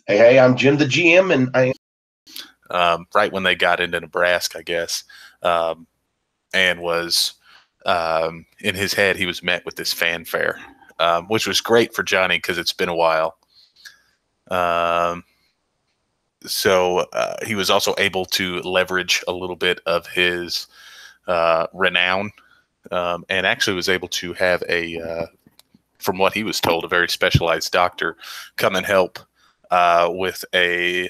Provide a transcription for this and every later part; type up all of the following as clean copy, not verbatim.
Hey, I'm Jim, the GM, and right when they got into Nebraska, I guess, and was in his head, he was met with this fanfare, which was great for Johnny because it's been a while. So he was also able to leverage a little bit of his renown, and actually was able to have from what he was told, a very specialized doctor come and help with a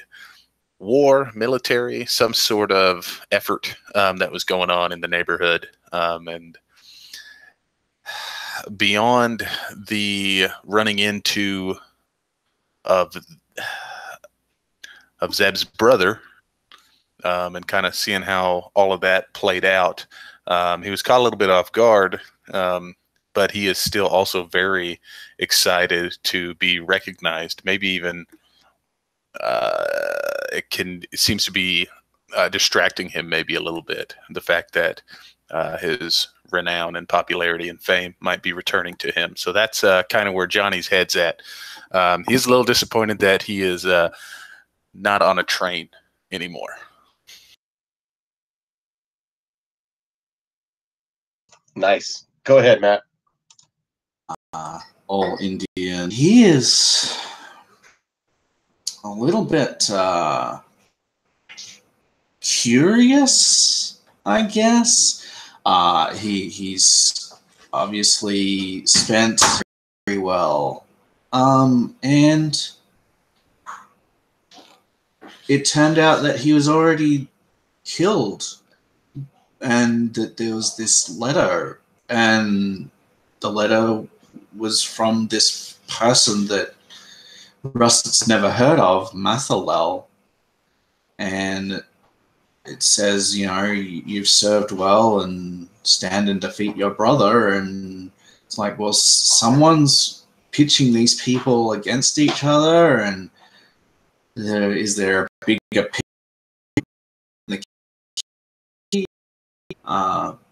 military, some sort of effort that was going on in the neighborhood. And beyond the running into of Zeb's brother, and kind of seeing how all of that played out, he was caught a little bit off guard, but he is still also very excited to be recognized. Maybe even it seems to be distracting him maybe a little bit, the fact that his renown and popularity and fame might be returning to him. So that's kind of where Johnny's head's at. He's a little disappointed that he is not on a train anymore. Nice. Go ahead, Matt. All Indian. He is a little bit curious, I guess. He's obviously spent very well, and it turned out that he was already killed, and that there was this letter, and the letter was from this person that Rust's never heard of, Mathalel, and it says, you know, you've served well and stand and defeat your brother. And it's like, well, someone's pitching these people against each other, and is there a bigger picture?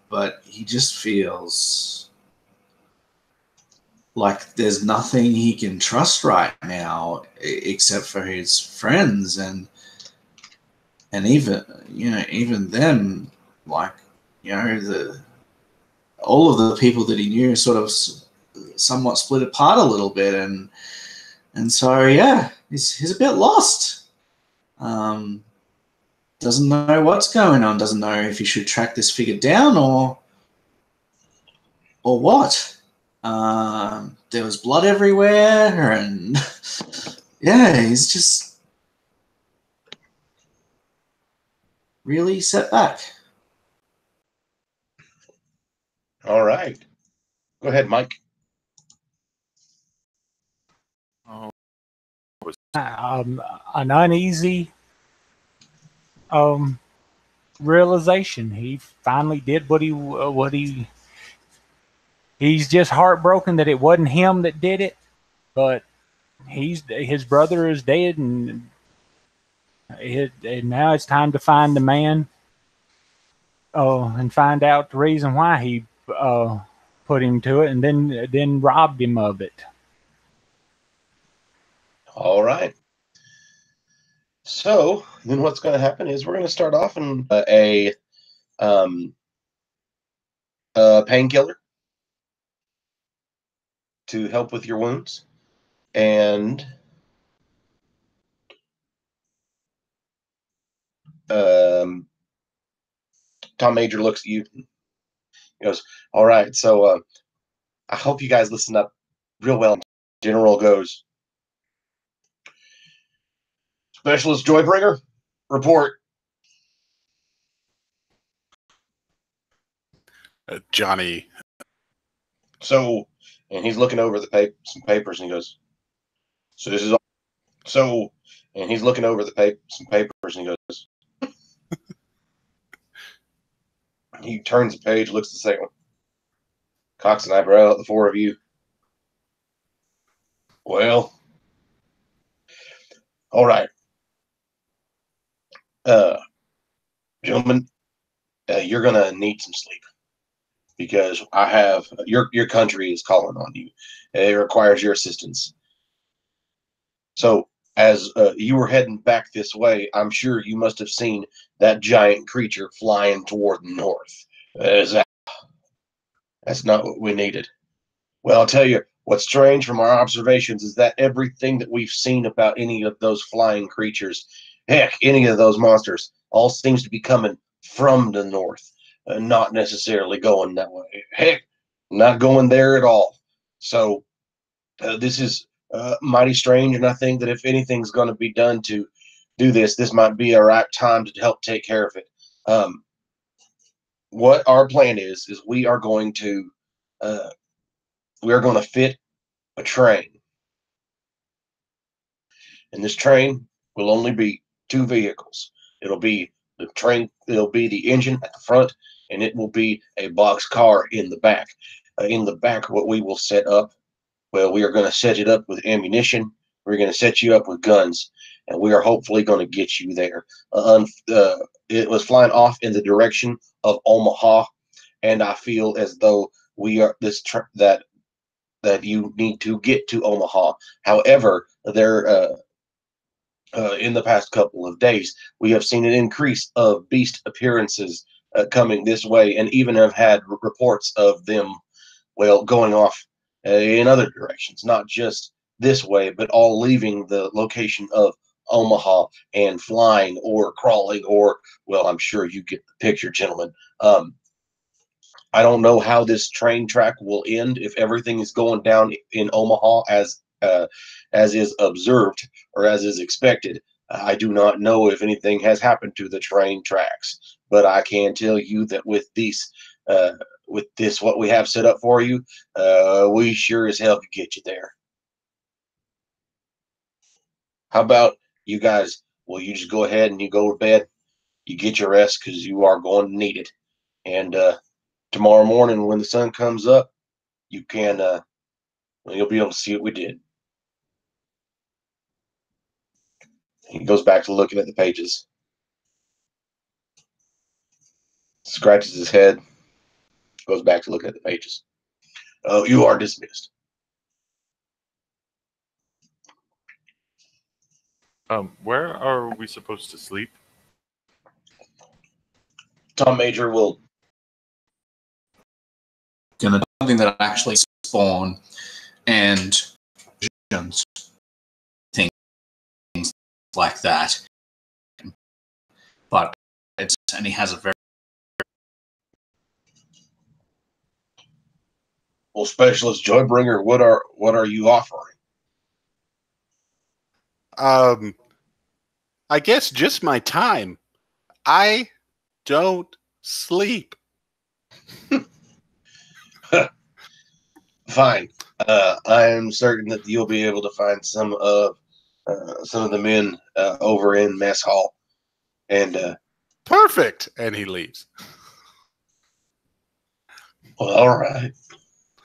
But he just feels like there's nothing he can trust right now except for his friends, and even them, like, you know, all of the people that he knew sort of somewhat split apart a little bit, and so yeah, he's a bit lost. Doesn't know what's going on. Doesn't know if he should track this figure down or what. There was blood everywhere, and yeah, he's just really set back. All right. Go ahead, Mike. An uneasy realization. He finally did what he's just heartbroken that it wasn't him that did it, but his brother is dead, and now it's time to find the man and find out the reason why he put him to it, and then robbed him of it. All right. So then what's going to happen is we're going to start off in a painkiller to help with your wounds. And Tom Major looks at you. He goes, all right, so I hope you guys listen up real well. General goes, Specialist Joybringer, report. Johnny. So, and he's looking over some papers, and he goes, so this is all. So, and he's looking over some papers, and he goes, he turns the page, looks at the second one. Cocks an eyebrow at the four of you. Well, all right. Gentlemen, you're going to need some sleep, because I have your country is calling on you. It requires your assistance. So as you were heading back this way, I'm sure you must have seen that giant creature flying toward the north. That's not what we needed. Well, I'll tell you, what's strange from our observations is that everything that we've seen about any of those flying creatures, heck, any of those monsters, all seems to be coming from the north, not necessarily going that way. Heck, not going there at all. So this is mighty strange, and I think that if anything's going to be done to do this, this might be a right time to help take care of it. What our plan is uh, we are going to fit a train, and this train will only be two vehicles. It'll be the train. It'll be the engine at the front, and it will be a box car in the back. In the back, what we will set up. Well, we are going to set it up with ammunition. We're going to set you up with guns, and we are hopefully going to get you there. It was flying off in the direction of Omaha, and I feel as though we are that you need to get to Omaha. However, in the past couple of days, we have seen an increase of beast appearances coming this way, and even have had reports of them, well, going off in other directions, not just this way, but all leaving the location of Omaha and flying or crawling, or, well, I'm sure you get the picture, gentlemen. I don't know how this train track will end if everything is going down in Omaha as is observed or as is expected. I do not know if anything has happened to the train tracks, but I can tell you that with this, what we have set up for you, we sure as hell could get you there. How about you guys? Will you just go ahead and you go to bed? You get your rest because you are going to need it. And tomorrow morning when the sun comes up, you can you'll be able to see what we did. He goes back to looking at the pages, scratches his head, goes back to looking at the pages. Oh, you are dismissed. Where are we supposed to sleep? Tom Major will Gonna do something that actually spawn and visions, things like that. But and he has a very well, Specialist Joybringer. What are you offering? I guess just my time. I don't sleep. Fine. I am certain that you'll be able to find some of the men over in mess hall, and Perfect. And he leaves. well, all right.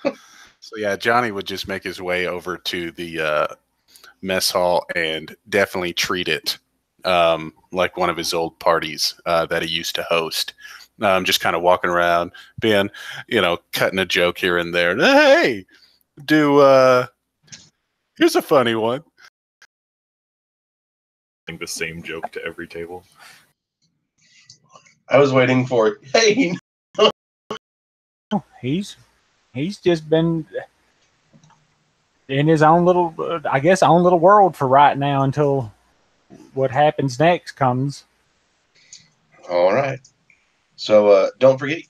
So yeah, Johnny would just make his way over to the mess hall and definitely treat it like one of his old parties that he used to host. Just kind of walking around, being, cutting a joke here and there. Hey, here's a funny one. I think the same joke to every table. I was waiting for it. Hey, He's just been in his own little, own little world for right now until what happens next comes. all right. So don't forget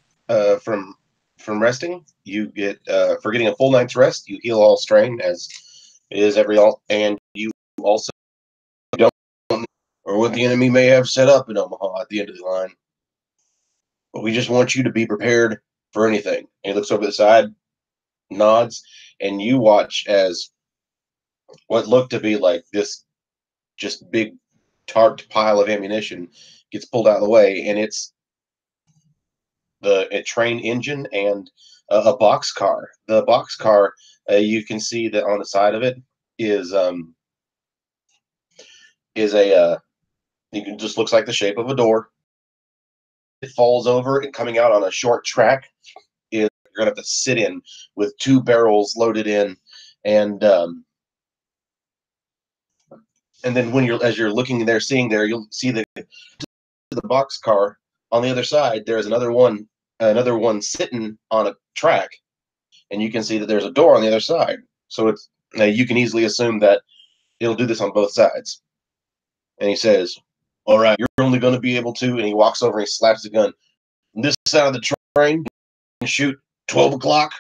from resting, you get for getting a full night's rest, you heal all strain as it is every all, and you also don't or what the enemy may have set up in Omaha at the end of the line. But we just want you to be prepared for anything. And he looks over the side, nods, and you watch as what looked to be like this just big tarped pile of ammunition gets pulled out of the way, and it's a train engine and a box car. The box car, you can see that on the side of it is a you can just looks like the shape of a door. It falls over and coming out on a short track is you're gonna have to sit in with two barrels loaded in, and And then as you're looking there, seeing there, you'll see the boxcar on the other side. There's another one sitting on a track, and you can see that there's a door on the other side. So it's you can easily assume that it'll do this on both sides. And he says, "All right, you're only going to be able to." And he walks over and he slaps the gun. This side of the train, you can shoot 12 o'clock.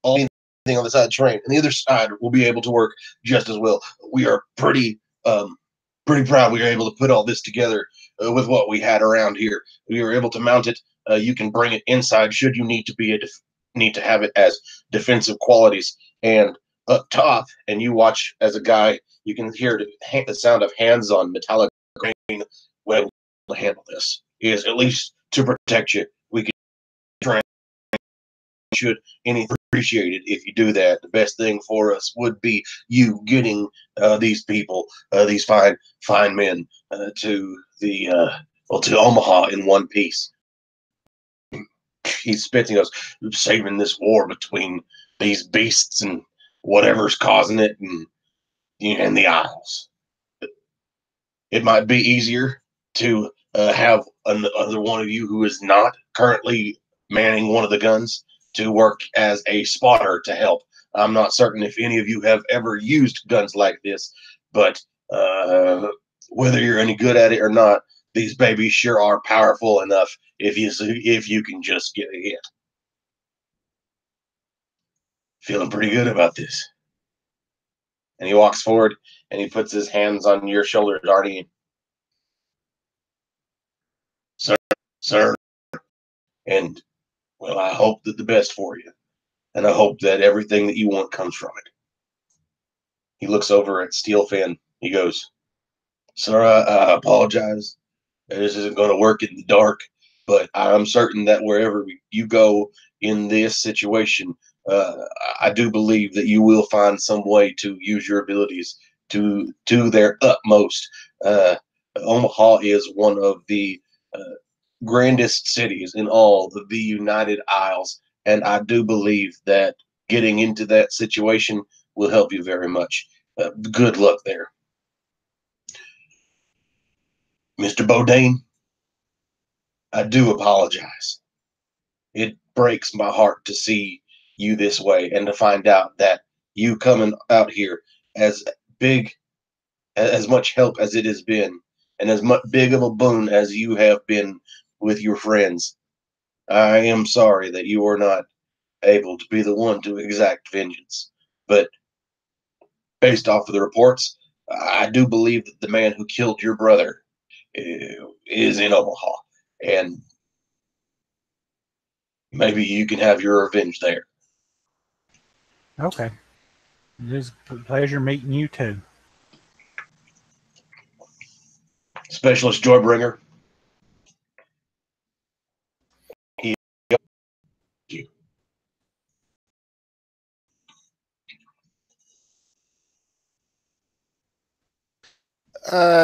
All anything on the side of the train, and the other side will be able to work just as well. We are pretty proud we were able to put all this together with what we had around here. We were able to mount it. You can bring it inside should you need to have it as defensive qualities. And up top, and you watch as a guy, you can hear the sound of hands on metallic grain. Well, to handle this is at least to protect you. We can should anything appreciated if you do that. The best thing for us would be you getting these people, these fine men, to to Omaha in one piece. He spits. He goes, saving this war between these beasts and whatever's causing it, and the Isles. It might be easier to have another one of you who is not currently manning one of the guns to work as a spotter to help. I'm not certain if any of you have ever used guns like this, but whether you're any good at it or not, these babies sure are powerful enough if you can just get a hit. Feeling pretty good about this. And he walks forward and he puts his hands on your shoulders, Arnie. Sir, and well, I hope that the best for you. And I hope that everything that you want comes from it. He looks over at Steelfin. He goes, Sir, I apologize. This isn't going to work in the dark, but I'm certain that wherever you go in this situation, I do believe that you will find some way to use your abilities to their utmost. Omaha is one of the grandest cities in all of the United Isles, and I do believe that getting into that situation will help you very much. Good luck there. Mr. Bodine, I do apologize. It breaks my heart to see you this way and to find out that you coming out here as big, as much help as it has been, and as much big of a boon as you have been with your friends. I am sorry that you are not able to be the one to exact vengeance. But based off of the reports, I do believe that the man who killed your brother is in Omaha. And maybe you can have your revenge there. Okay. It is a pleasure meeting you too. Specialist Joybringer.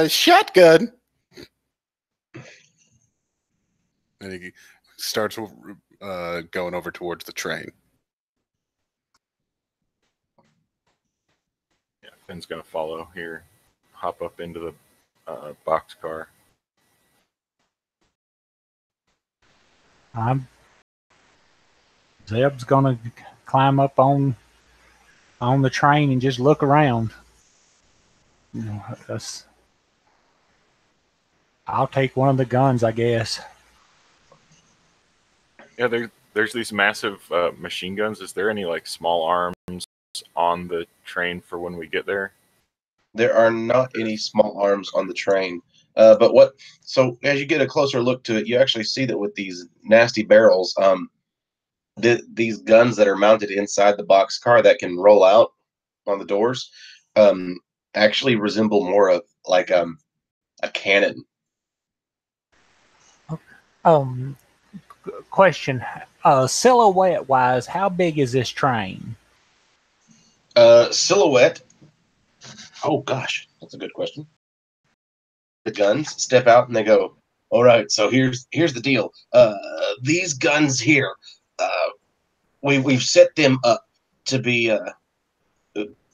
Shotgun. And he starts going over towards the train. Yeah, Finn's gonna follow here, hop up into the boxcar. Zeb's gonna climb up on the train and just look around. You know, I'll take one of the guns, I guess. Yeah, there's these massive machine guns. Is there any like small arms on the train for when we get there? There are not any small arms on the train. So as you get a closer look to it, you actually see that with these nasty barrels, these guns that are mounted inside the boxcar that can roll out on the doors, actually resemble more of like a cannon. Question: silhouette wise, how big is this train? Silhouette. Oh gosh, that's a good question. The guns step out and they go, all right, so here's the deal. These guns here, we've set them up to be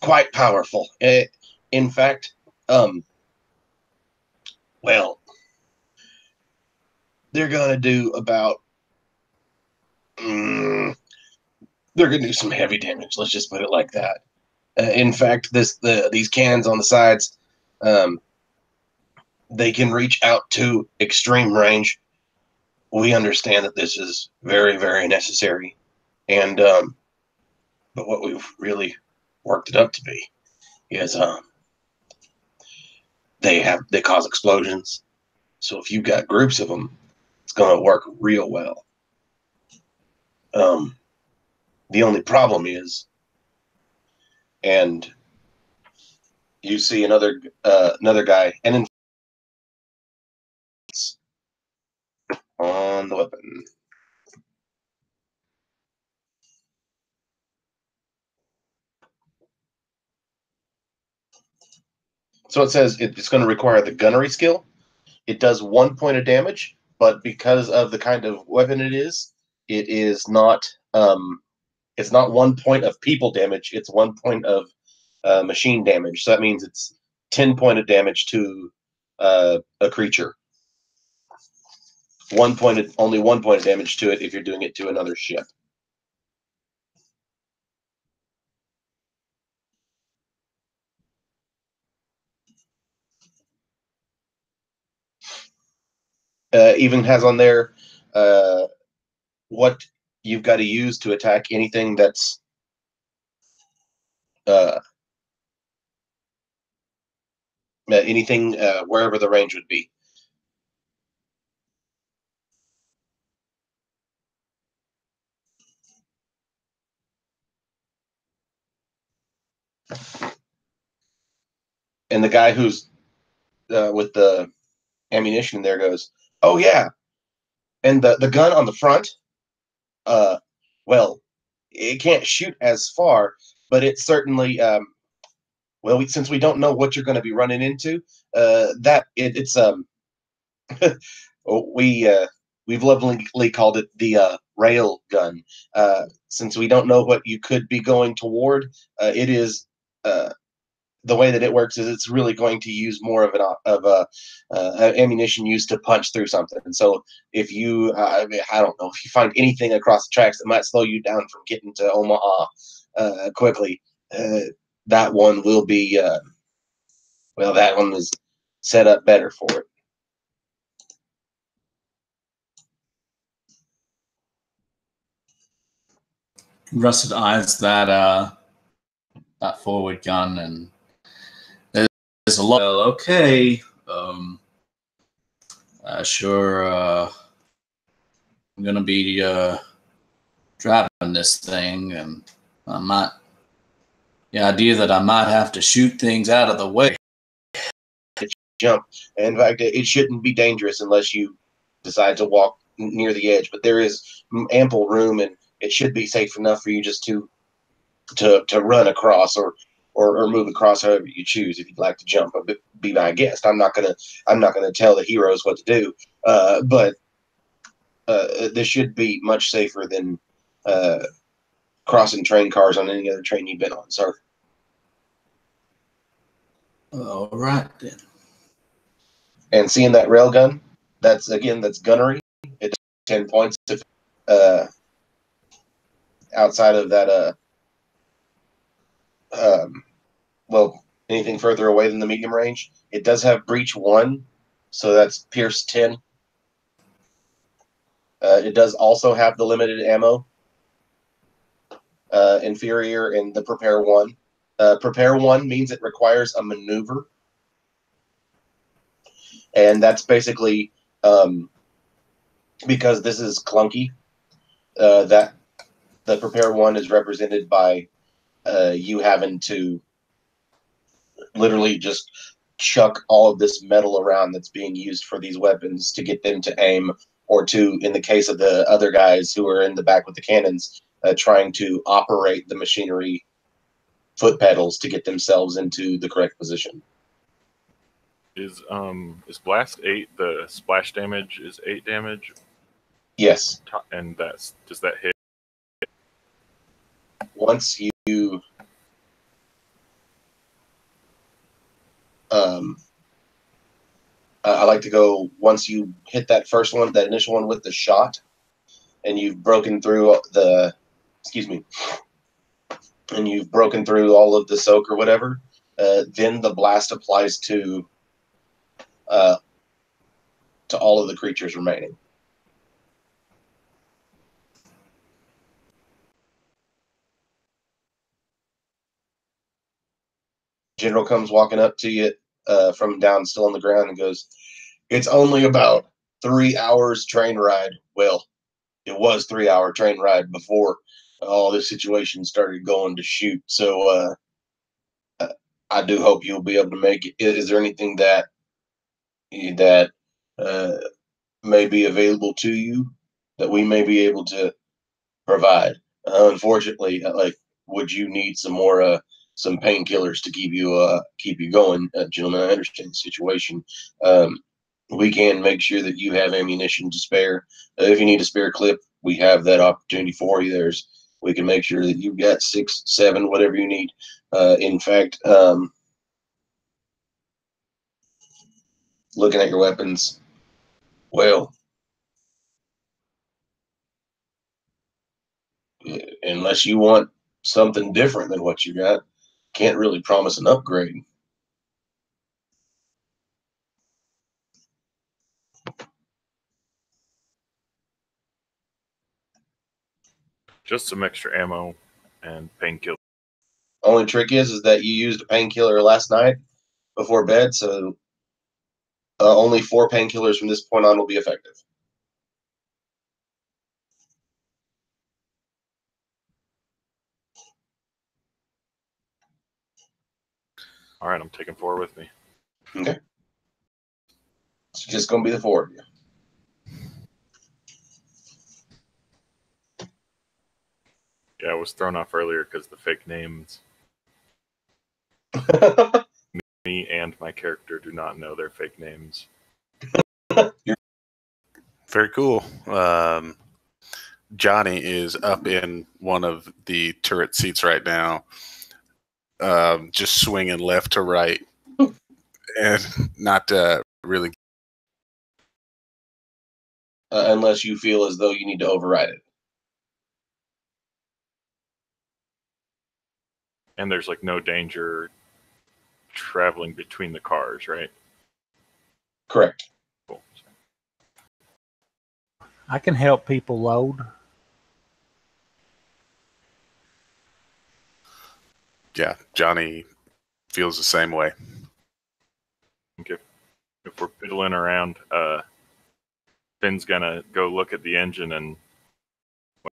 quite powerful. In fact, Well, they're gonna do about. They're gonna do some heavy damage. Let's just put it like that. In fact, these cans on the sides, they can reach out to extreme range. We understand that this is very, very necessary, and but what we've really worked it up to be is they cause explosions. So if you've got groups of them, it's going to work real well. The only problem is, and you see another guy, and in on the weapon. So it says it's going to require the gunnery skill. It does 1 point of damage, but because of the kind of weapon it is not. It's not 1 point of people damage. It's 1 point of machine damage. So that means it's 10 point of damage to a creature. Only 1 point of damage to it if you're doing it to another ship. Even has on there what you've got to use to attack anything that's anything wherever the range would be. And the guy who's with the ammunition there goes, "Oh yeah," and the gun on the front, well, it can't shoot as far, but it certainly well, since we don't know what you're going to be running into, it's we've lovingly called it the rail gun. Since we don't know what you could be going toward, it is the way that it works is it's really going to use more of ammunition used to punch through something. And so if you, I don't know, if you find anything across the tracks that might slow you down from getting to Omaha quickly, that one will be, that one is set up better for it. Rusted eyes that forward gun, and there's a lot. Well, okay, sure. I'm gonna be driving this thing, and the idea that I might have to shoot things out of the way. Jump. In fact, it shouldn't be dangerous unless you decide to walk near the edge. But there is ample room, and it should be safe enough for you just to run across or move across however you choose. If you'd like to jump, be my guest. I'm not gonna tell the heroes what to do. But this should be much safer than crossing train cars on any other train you've been on, sir. All right then. And seeing that railgun, that's gunnery. It's 10 points if outside of that anything further away than the medium range. It does have breach 1, so that's pierce 10. It does also have the limited ammo inferior in the prepare 1. Prepare 1 means it requires a maneuver. And that's basically because this is clunky, that the prepare 1 is represented by you having to literally just chuck all of this metal around that's being used for these weapons to get them to aim, or to, in the case of the other guys who are in the back with the cannons, trying to operate the machinery foot pedals to get themselves into the correct position. Is blast 8 the splash damage is 8 damage? Yes. And does that hit? Once you I like to go once you hit that first one, that initial one with the shot, and you've broken through and you've broken through all of the soak or whatever. Then the blast applies to all of the creatures remaining. General comes walking up to you from down still on the ground and goes, "It's only about 3 hours train ride." Well, it was 3 hour train ride before all this situation started going to shoot. So I do hope you'll be able to make it. Is there anything that uh, may be available to you that we may be able to provide? Unfortunately, would you need some painkillers to keep you going, gentlemen? I understand the situation. We can make sure that you have ammunition to spare. If you need a spare clip, we have that opportunity for you. We can make sure that you've got 6, 7, whatever you need. In fact, looking at your weapons, well, unless you want something different than what you got, can't really promise an upgrade. Just some extra ammo and painkiller. Only trick is that you used a painkiller last night before bed, so only 4 painkillers from this point on will be effective. All right, I'm taking 4 with me. Okay. It's just going to be the 4 of you. Yeah, I was thrown off earlier because the fake names. Me and my character do not know their fake names. Very cool. Johnny is up in one of the turret seats right now, just swinging left to right, and not really. Unless you feel as though you need to override it. And there's like no danger traveling between the cars, right? Correct. Cool. I can help people load. Yeah, Johnny feels the same way. Okay. If we're fiddling around, Finn's gonna go look at the engine, and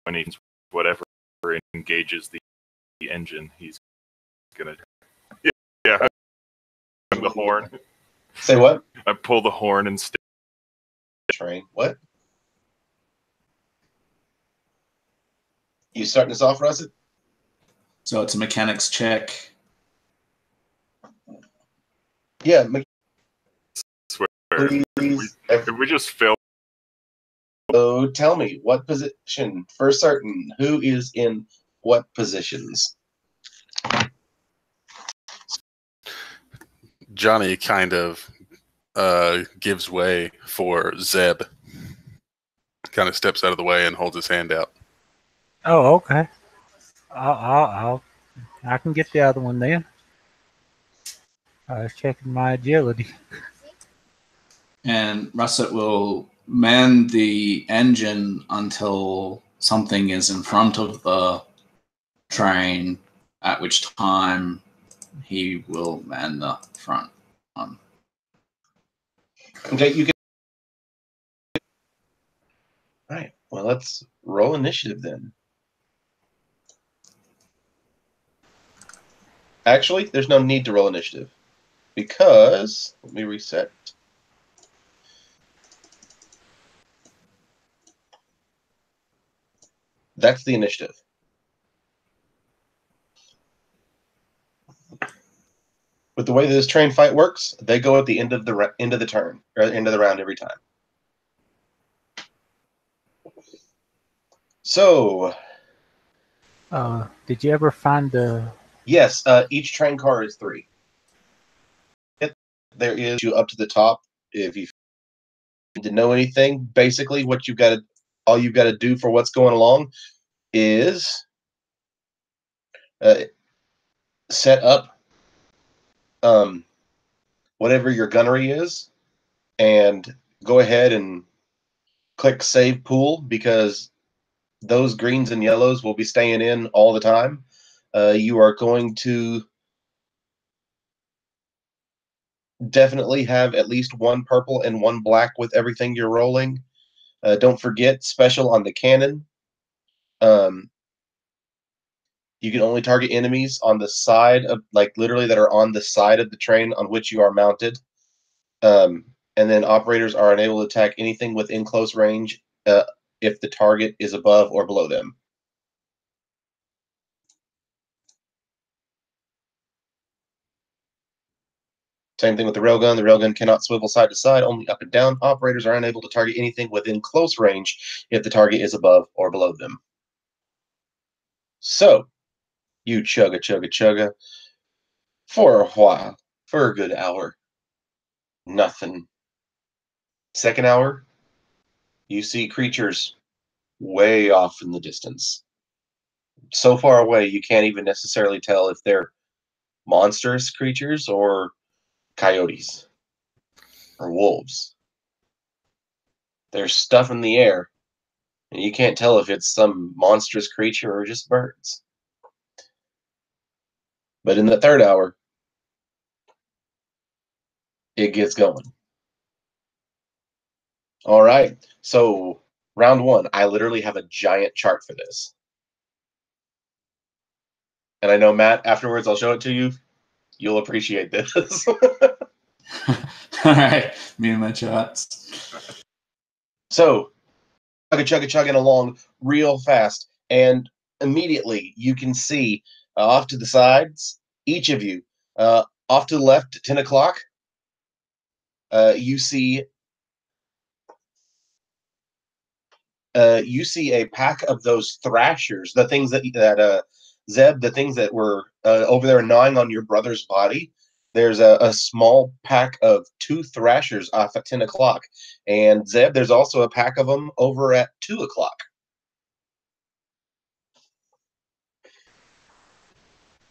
when he whatever engages the engine, he's gonna yeah the horn. Say what? I pull the horn and Train. What? You starting this off, Russet? So it's a mechanics check. Yeah. swear. Please. If we just fail, So tell me, what position, for certain, who is in what positions? Johnny kind of gives way for Zeb. Kind of steps out of the way and holds his hand out. Oh, okay. I can get the other one then. I was checking my agility. And Russet will man the engine until something is in front of the train, at which time he will man the front one. Okay, you can. All right. Well, let's roll initiative then. Actually, there's no need to roll initiative because let me reset. That's the initiative. With the way this train fight works, they go at the end of the turn or end of the round every time. So, Did you ever find the? yes, each train car is 3. there is you up to the top. If you need to know anything, basically all you've got to do for what's going along is set up whatever your gunnery is, and go ahead and click Save Pool, because those greens and yellows will be staying in all the time. You are going to definitely have at least one purple and one black with everything you're rolling. Don't forget, special on the cannon. You can only target enemies on the side of, like, literally that are on the side of the train on which you are mounted. And then operators are unable to attack anything within close range if the target is above or below them. Same thing with the railgun. The railgun cannot swivel side to side, only up and down. Operators are unable to target anything within close range if the target is above or below them. So, you chugga chugga chugga for a while, for a good hour. Nothing. Second hour, you see creatures way off in the distance. So far away, you can't even necessarily tell if they're monstrous creatures or coyotes or wolves. There's stuff in the air, and you can't tell if it's some monstrous creature or just birds. But in the third hour, it gets going. All right, so round one, I literally have a giant chart for this. And I know, Matt, afterwards I'll show it to you. You'll appreciate this. All right, me and my charts. So, chugging along real fast, and immediately you can see off to the sides, each of you, off to the left at 10 o'clock, you see a pack of those thrashers, the things that Zeb, the things that were over there gnawing on your brother's body. There's a small pack of 2 thrashers off at 10 o'clock. And Zeb, there's also a pack of them over at 2 o'clock.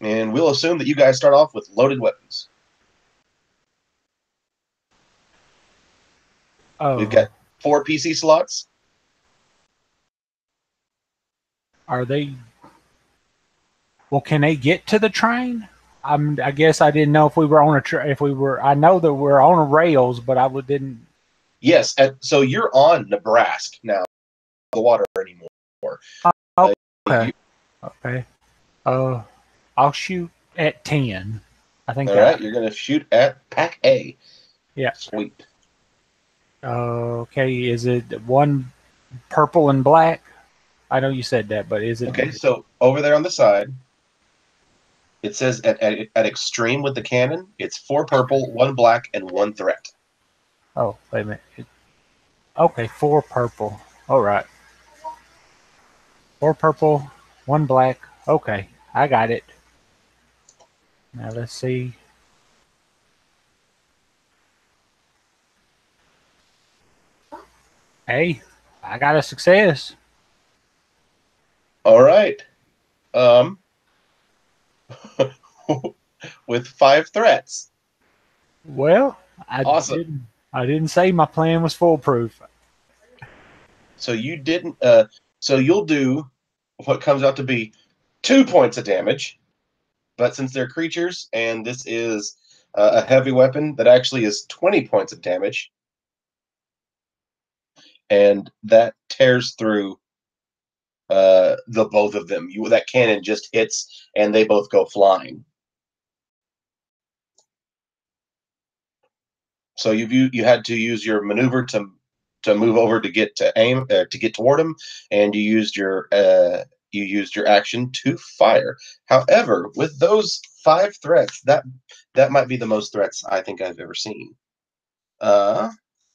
And we'll assume that you guys start off with loaded weapons. Oh, We've got 4 PC slots. are they? Well, can they get to the train? I guess I didn't know if we were on a if we were. I know that we're on a rails, but I didn't. Yes, so you're on Nebraska now. The water anymore. Okay. Okay. I'll shoot at 10. I think. All right, you're gonna shoot at Pack A. Yeah. Sweet. Okay. Is it one purple and black? I know you said that, but is it? Okay, so over there on the side, it says at extreme with the cannon, it's 4 purple, 1 black, and 1 threat. Oh, wait a minute. Okay, 4 purple. All right. 4 purple, 1 black. Okay, I got it. Now let's see. Hey, I got a success. All right. With 5 threats. Well, Awesome. I didn't say my plan was foolproof. So you didn't. So you'll do what comes out to be 2 points of damage, but since they're creatures and this is a heavy weapon, that actually is 20 points of damage, and that tears through the both of them. That cannon just hits, and they both go flying. So you had to use your maneuver to move over to get to aim to get toward him, and you used your action to fire. However, with those 5 threats, that might be the most threats I think I've ever seen.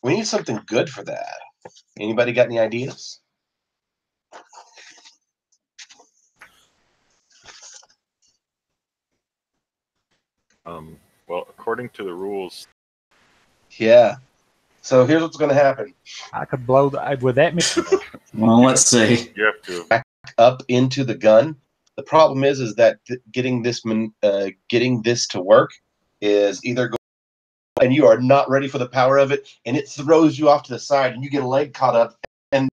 We need something good for that. Anybody got any ideas? Well, according to the rules, Yeah. So here's what's going to happen. I could blow the with that machine. Well, let's see. You have to. Back up into the gun. The problem is that getting this to work is either go and you are not ready for the power of it, and it throws you off to the side, and you get a leg caught up. And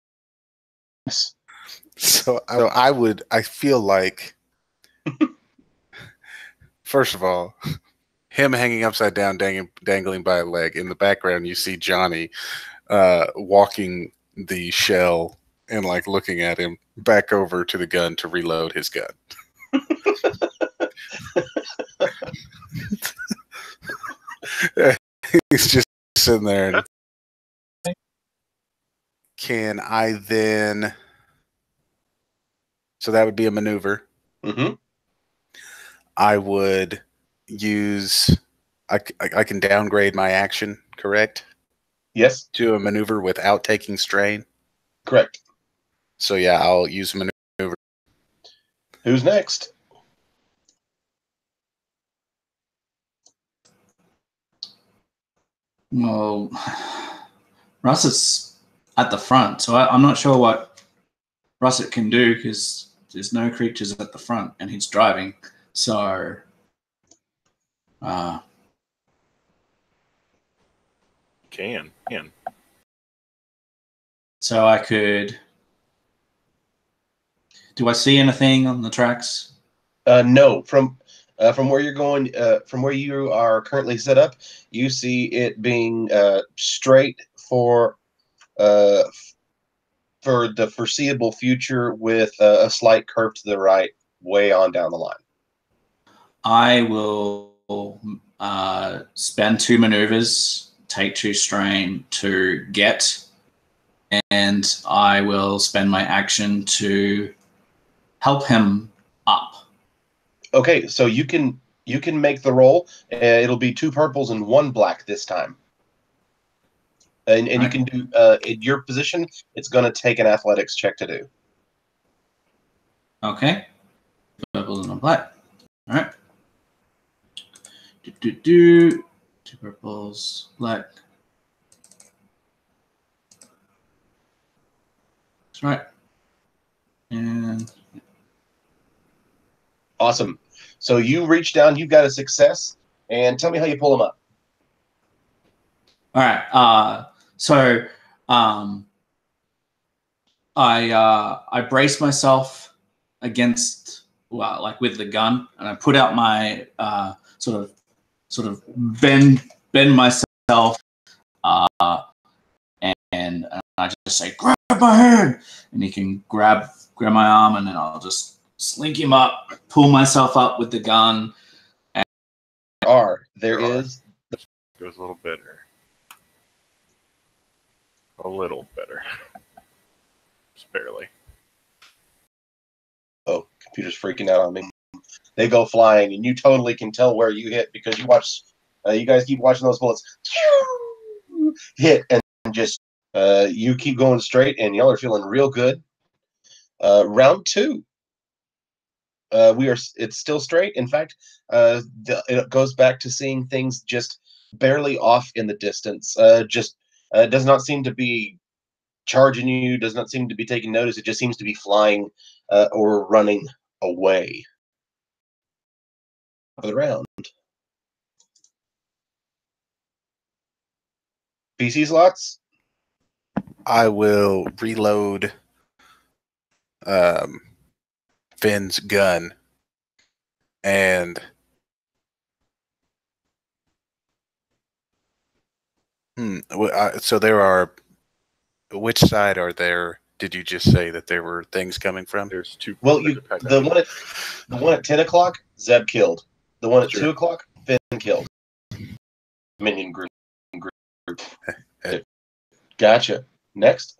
So I feel like, first of all, him hanging upside down, dangling by a leg. In the background, you see Johnny walking the shell and like looking at him back over to the gun to reload his gun. He's just sitting there. And can I then? So that would be a maneuver. Mm-hmm. I would use. I can downgrade my action, correct? Yes. To a maneuver without taking strain. Correct. So yeah, I'll use maneuver. Who's next? Well, Russet's at the front, so I'm not sure what Russet can do because there's no creatures at the front, and he's driving. So, Can. So I could. Do I see anything on the tracks? No. From where you're going, from where you are currently set up, you see it being straight for the foreseeable future with a slight curve to the right, way on down the line. I will spend 2 maneuvers, take 2 strain to get, and I will spend my action to help him up. Okay, so you can make the roll. It'll be 2 purples and 1 black this time. And you can do in your position. It's going to take an athletics check to do. Okay. Purple and a black. All right. 2 purples, black. That's right. And awesome. So you reach down. You've got a success. And tell me how you pull them up. all right. So I brace myself against, well, like with the gun, and I put out my sort of bend myself, and I just say, grab my hand, and he can grab my arm, and then I'll just slink him up, pull myself up with the gun. There is. Goes a little better. A little better. Just barely. Oh, computer's freaking out on me. They go flying, and you totally can tell where you hit because you watch. You guys keep watching those bullets hit, and just you keep going straight, and y'all are feeling real good. Round 2. It's still straight. In fact, it goes back to seeing things just barely off in the distance. Does not seem to be charging you. Does not seem to be taking notice. It just seems to be flying or running away. For the round. PC slots. I will reload Finn's gun and so there are. Which side are there? Did you just say that there were things coming from? There's 2. Well, the one at 10 o'clock, Zeb killed. The one at 2 o'clock, Finn killed. Minion group. Gotcha. Next.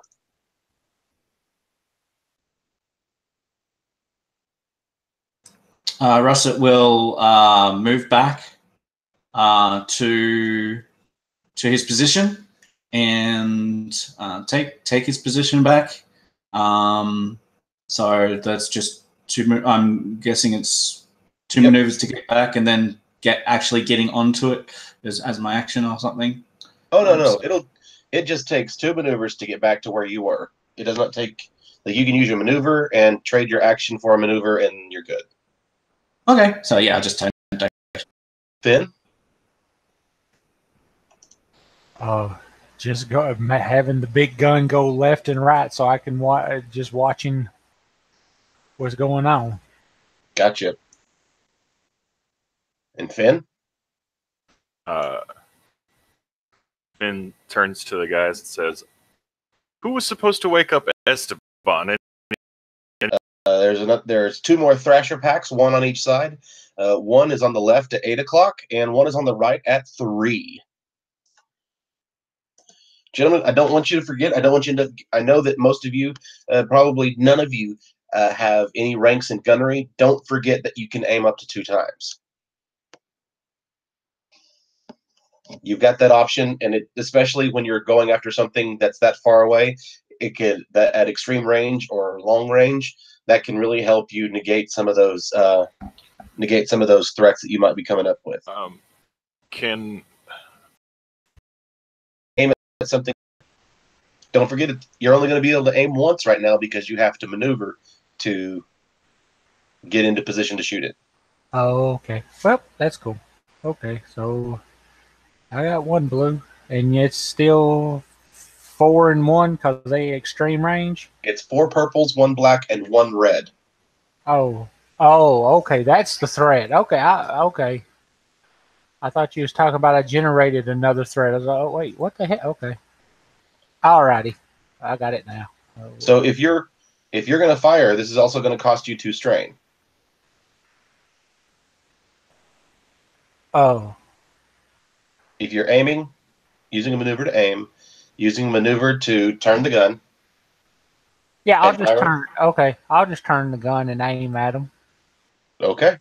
Russet will move back to his position and take his position back. So that's just 2. I'm guessing it's 2 maneuvers to get back, and then getting onto it as my action or something. Oh no, it just takes 2 maneuvers to get back to where you were. It does not take you can use your maneuver and trade your action for a maneuver, and you're good. Okay, so yeah, I'll just turn. Finn, Just go having the big gun go left and right, so I can just watching what's going on. gotcha. And Finn, Finn turns to the guys and says, "Who was supposed to wake up Esteban?" there's 2 more Thrasher packs, 1 on each side. One is on the left at 8 o'clock, and one is on the right at 3. Gentlemen, I don't want you to forget. I don't want you to. I know that most of you, probably none of you, have any ranks in gunnery. Don't forget that you can aim up to 2 times. You've got that option, and especially when you're going after something that's that far away, it could that at extreme range or long range, that can really help you negate some of those threats that you might be coming up with. Can Aim at something. Don't forget you're only going to be able to aim once right now because you have to maneuver to get into position to shoot it. Oh, okay. Well, that's cool. Okay, so I got 1 blue, and it's still 4 and 1 because they extreme range. It's 4 purples, 1 black, and 1 red. Oh, okay. That's the threat. Okay, okay. I thought you was talking about I generated another threat. I was like, oh wait, what the heck? Okay. Alrighty, I got it now. So if you're going to fire, this is also going to cost you 2 strain. Oh. If you're aiming, using a maneuver to aim, using a maneuver to turn the gun. Yeah, I'll just turn. Okay, I'll just turn the gun and aim at him. Okay.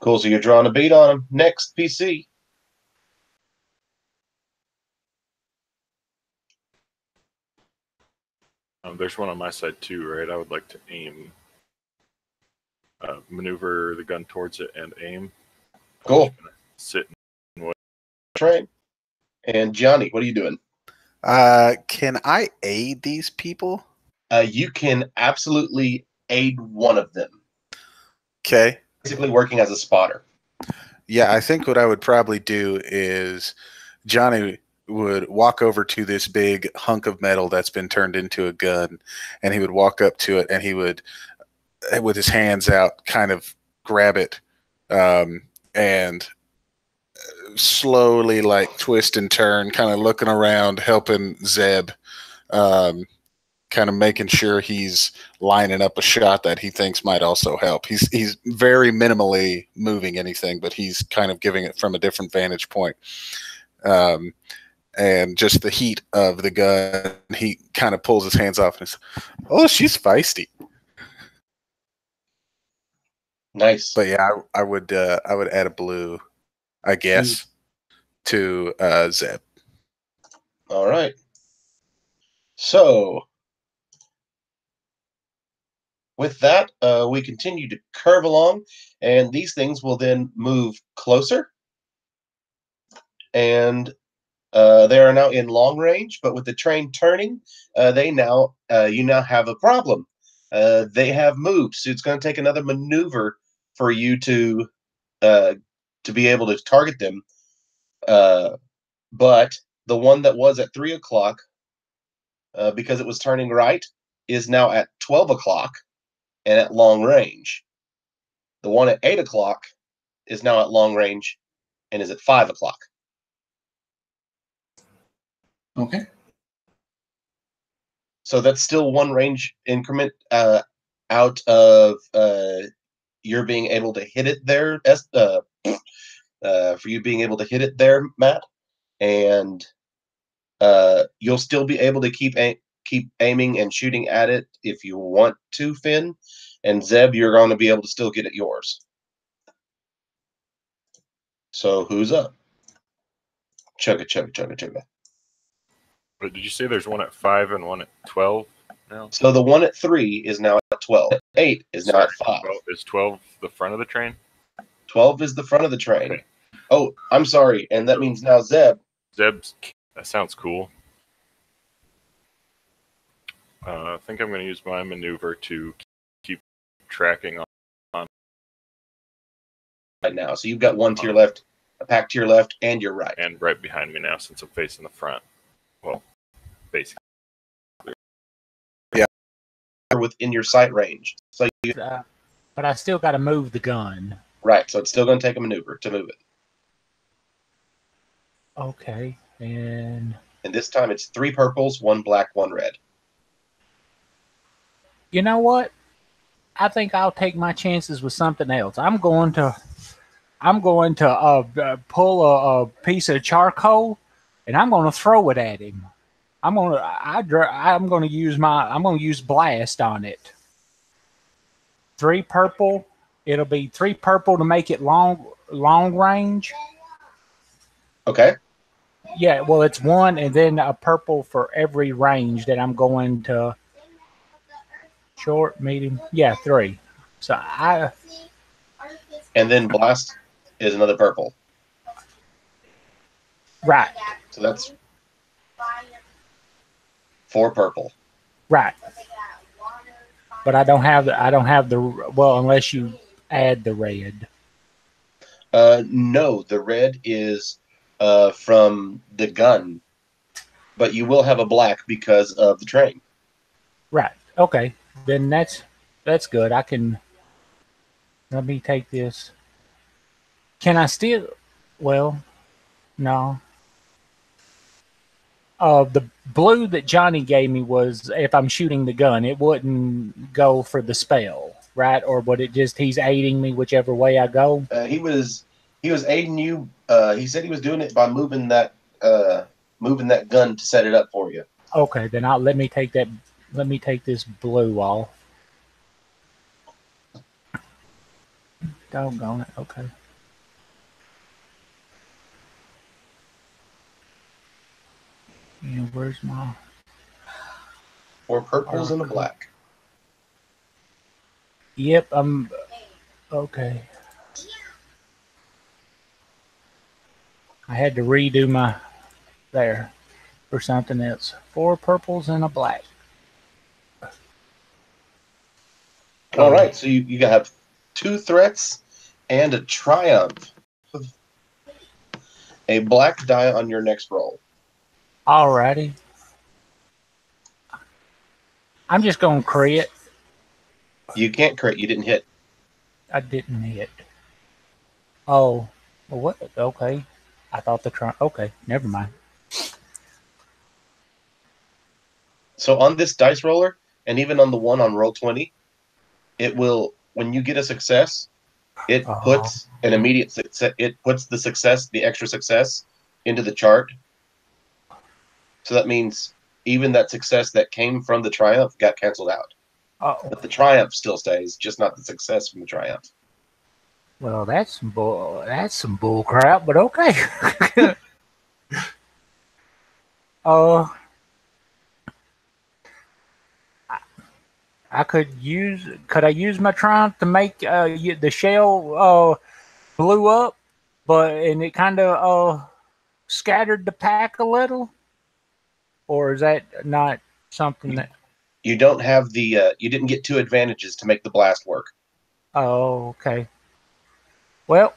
Cool. So you're drawing a bead on him. Next, PC. There's one on my side too, right? I would like to aim, maneuver the gun towards it and aim. Cool. Sit and wait. Train. And Johnny, what are you doing? Can I aid these people? You can absolutely aid one of them. Okay. Basically working as a spotter. Yeah, I think what I would probably do is Johnny would walk over to this big hunk of metal that's been turned into a gun, and he would walk up to it, and he would, with his hands out, kind of grab it, and slowly like twist and turn, kind of looking around, helping Zeb, kind of making sure he's lining up a shot that he thinks might also help. He's very minimally moving anything, but he's kind of giving it from a different vantage point. And just the heat of the gun, he kind of pulls his hands off and says, "Oh, she's feisty." Nice. But yeah, I would add a blue, I guess, to Zeb. All right. So with that, we continue to curve along, and these things will then move closer. And they are now in long range, but with the train turning, you now have a problem. They have moved, so it's going to take another maneuver for you to be able to target them. But the one that was at 3 o'clock, because it was turning right, is now at 12 o'clock and at long range. The one at 8 o'clock is now at long range and is at 5 o'clock. Okay. So that's still 1 range increment out of you're being able to hit it there, for you being able to hit it there, Matt. And you'll still be able to keep aiming and shooting at it if you want to, Finn. And Zeb, you're going to be able to still get at yours. So who's up? Chugga, chugga, chugga, chugga. But did you say there's one at 5 and one at 12 now? So the one at 3 is now at 12. 8 is now at 5. Is 12 the front of the train? 12 is the front of the train. Okay. Oh, I'm sorry. And that means now Zeb. Zeb's, that sounds cool. I think I'm going to use my maneuver to keep tracking on right now. So you've got one to your left, a pack to your left, and your right. and right behind me now since I'm facing the front. Well, basically. Within your sight range. So you, but I still got to move the gun. right, so it's still going to take a maneuver to move it. Okay, and this time it's 3 purples, 1 black, 1 red. You know what? I think I'll take my chances with something else. I'm going to pull a piece of charcoal, and I'm going to throw it at him. I'm going to use blast on it. 3 purple. It'll be 3 purple to make it long range. Okay. Yeah, well, it's 1 and then a purple for every range that I'm going to. Short, medium, 3. So and then blast is another purple. Right. So that's 4 purple. Right. But I don't have the well, unless you add the red. No, the red is from the gun, but you will have a black because of the train. Right. Okay. Then that's good. I can. Let me take this. Can I still? Well, no. The blue that Johnny gave me was if I'm shooting the gun, it wouldn't go for the spell, right? Or would it just he's aiding me whichever way I go? He was aiding you. He said he was doing it by moving that gun to set it up for you. Okay, then let me take this blue off. Doggone it. Okay. Yeah, where's my 4 purples and a black. Yep, I'm okay. I had to redo my there for something else. 4 purples and a black. All right, so you have 2 threats and a triumph. A black die on your next roll. Alrighty. I'm just going to crit. You can't crit. You didn't hit. I didn't hit. Oh. Well, what? Okay. I thought okay. Never mind. So on this dice roller, and even on the one on roll 20, it will, when you get a success, it puts an immediate success. It puts the extra success into the chart. So that means even that success that came from the triumph got canceled out. But the triumph still stays, just not the success from the triumph. Well, that's some bull crap, but okay. Could I use my triumph to make the shell blew up, and it kind of scattered the pack a little? Or is that not something that you don't have the you didn't get 2 advantages to make the blast work? Oh, okay. Well,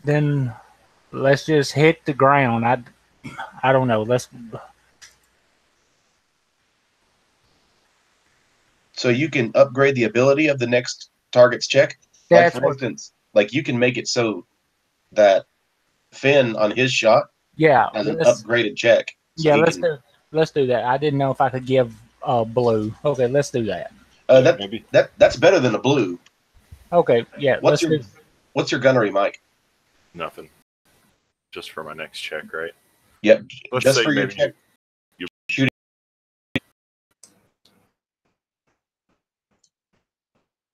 then let's just hit the ground. I don't know. So you can upgrade the ability of the next target's check. Like for instance, like you can make it so that Finn on his shot has an upgraded check. So let's do that. I didn't know if I could give blue. Okay, let's do that. That's better than a blue. Okay, yeah. What's your gunnery, Mike? Nothing. Just for my next check, right? Yep. Let's just say for your maybe check. you shooting.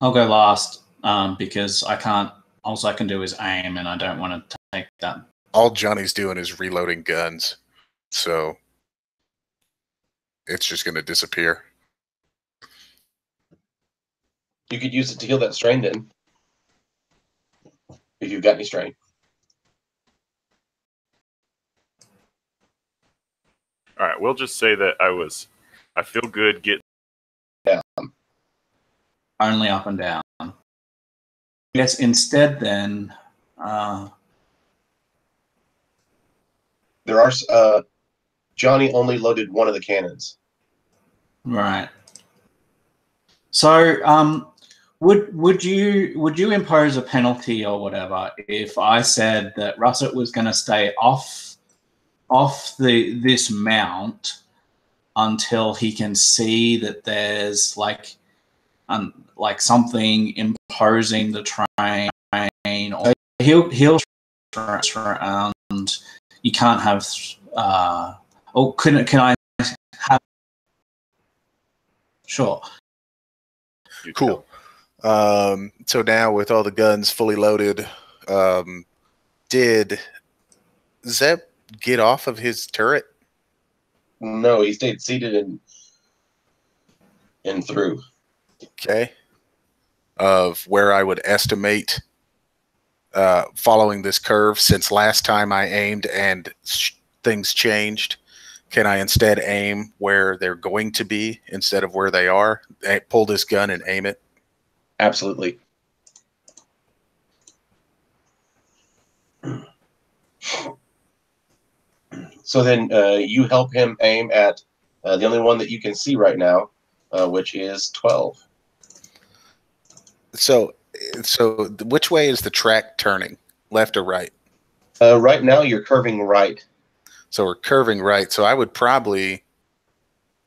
I'll go last because I can't. All I can do is aim, and I don't want to take that. All Johnny's doing is reloading guns, so it's just going to disappear. You could use it to heal that strain then. if you've got any strain. All right, we'll just say that I feel good getting. Only up and down. Yes, instead then, There are Johnny only loaded one of the cannons. right. So, would you impose a penalty or whatever if I said that Russet was going to stay off this mount until he can see that there's like something imposing the train, or he'll around. You can't have. Or can I have? Sure. Cool. So now with all the guns fully loaded, did Zeb get off of his turret? No, he stayed seated and through. Okay. Of where I would estimate following this curve, since last time I aimed and things changed, can I instead aim where they're going to be instead of where they are? Pull this gun and aim it? Absolutely. So then you help him aim at the only one that you can see right now, which is 12. So which way is the track turning? Left or right? Right now you're curving right. So we're curving right. So I would probably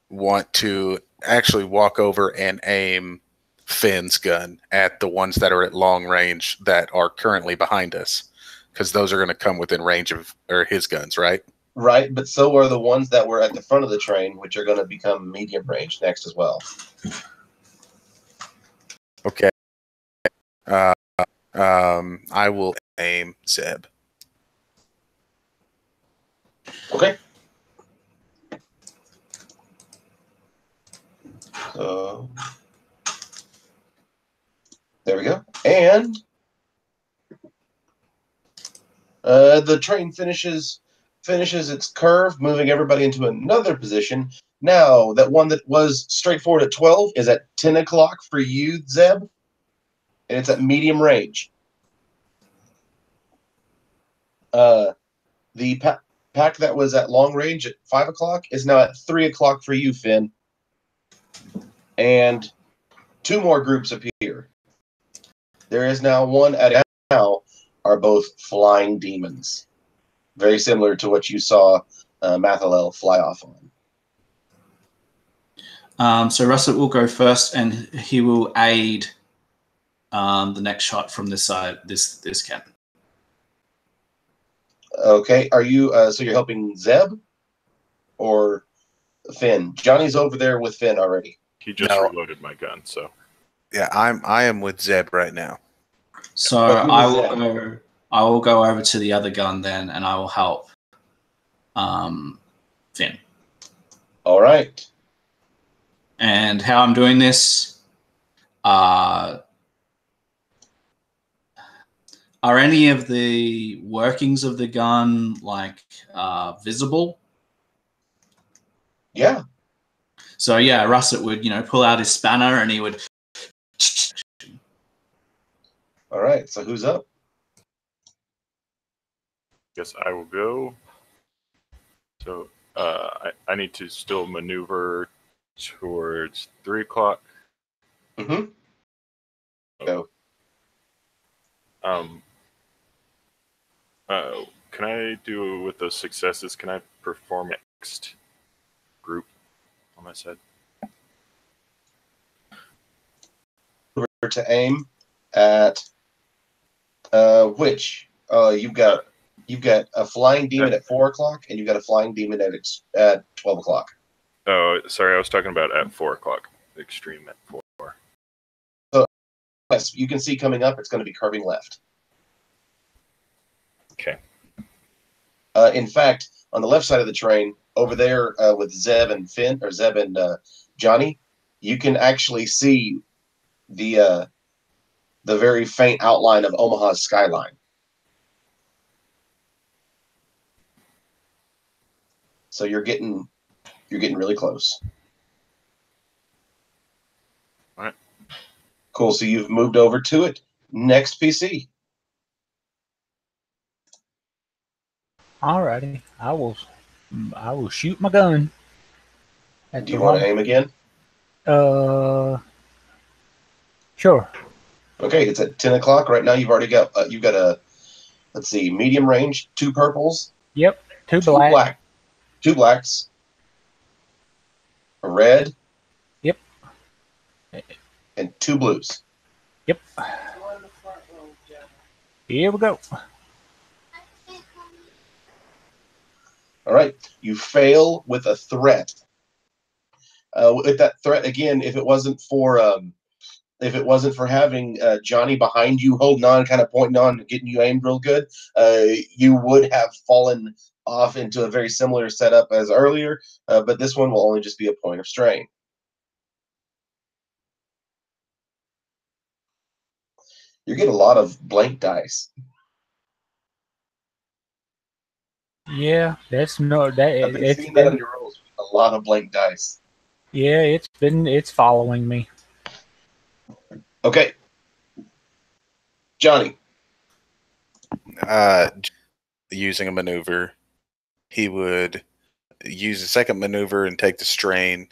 want to actually walk over and aim Finn's gun at the ones that are at long range that are currently behind us, because those are going to come within range of his guns, right? Right, but so are the ones that were at the front of the train, which are going to become medium range next as well. Okay. I will aim Zeb. Okay. So there we go. And the train finishes its curve, moving everybody into another position. Now, that one that was straightforward at 12 is at 10 o'clock for you, Zeb. And it's at medium range. The pack that was at long range at 5 o'clock is now at 3 o'clock for you, Finn. And two more groups appear. There is now one at now are both flying demons. Very similar to what you saw Mathalel fly off on. So Russet will go first, and he will aid the next shot from this side. This cannon. Okay, are you? So you're helping Zeb or Finn? Johnny's over there with Finn already. He just reloaded my gun, so yeah, I am with Zeb right now. So I will go over to the other gun then, and I will help Finn. All right. And how I'm doing this, are any of the workings of the gun like visible? Yeah. So yeah, Russet would pull out his spanner and he would. All right. So who's up? guess I will go. So I need to still maneuver towards 3 o'clock. Mm-hmm. Go. Can I do with those successes? Can I perform next group on my side? Over to aim at which? You've got a flying demon at 4 o'clock, and you've got a flying demon at 12 o'clock. Oh, sorry, I was talking about at 4 o'clock. Extreme at 4. So yes, you can see coming up. It's going to be curving left. Okay. In fact, on the left side of the train, over there with Zeb and Finn, or Zeb and Johnny, you can actually see the very faint outline of Omaha's skyline. So you're getting really close. All right. Cool. So you've moved over to it. Next PC. Alrighty. I will shoot my gun. At Do the you want to one. aim again? Sure. Okay, it's at 10 o'clock right now. You've already got you've got a, let's see, medium range, 2 purples, Yep. Two 2 black. 2 blacks, a red, Yep. and 2 blues. Yep. Here we go. All right, you fail with a threat. With that threat again, if it wasn't for having Johnny behind you, holding on, kind of pointing on, getting you aimed real good, you would have fallen off into a very similar setup as earlier. But this one will only just be a point of strain. You get a lot of blank dice. Yeah, that's no that I've been it's seeing that on been your rolls. A lot of blank dice. yeah, it's following me. Okay, Johnny. Using a maneuver, he would use a second maneuver and take the strain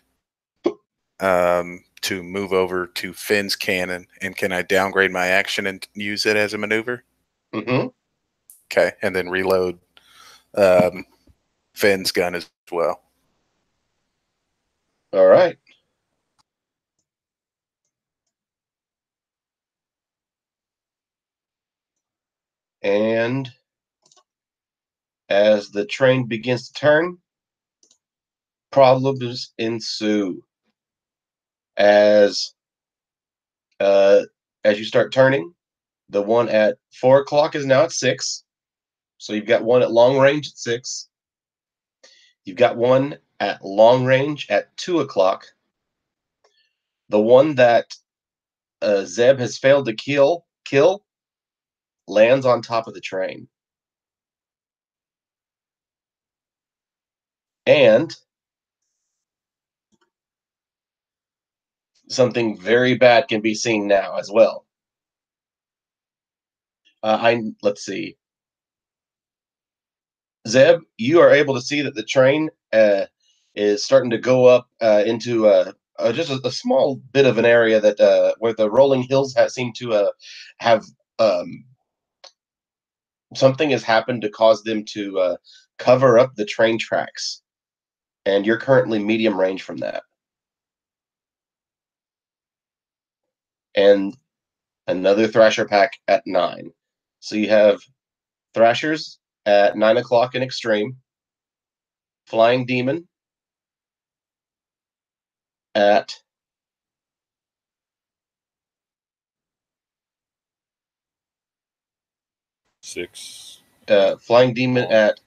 to move over to Finn's cannon. And can I downgrade my action and use it as a maneuver? Mm-hmm. Okay, and then reload Finn's gun as well. All right. And as the train begins to turn, problems ensue. As you start turning, the one at 4 o'clock is now at 6. So you've got one at long range at 6. You've got one at long range at 2 o'clock. The one that Zeb has failed to kill lands on top of the train. And something very bad can be seen now as well. Let's see. Zeb, you are able to see that the train is starting to go up into just a small bit of an area that where the rolling hills seem to have something has happened to cause them to cover up the train tracks, and you're currently medium range from that. And another Thrasher pack at 9. So you have Thrashers at 9 o'clock in extreme, Flying Demon at 6. Flying Demon at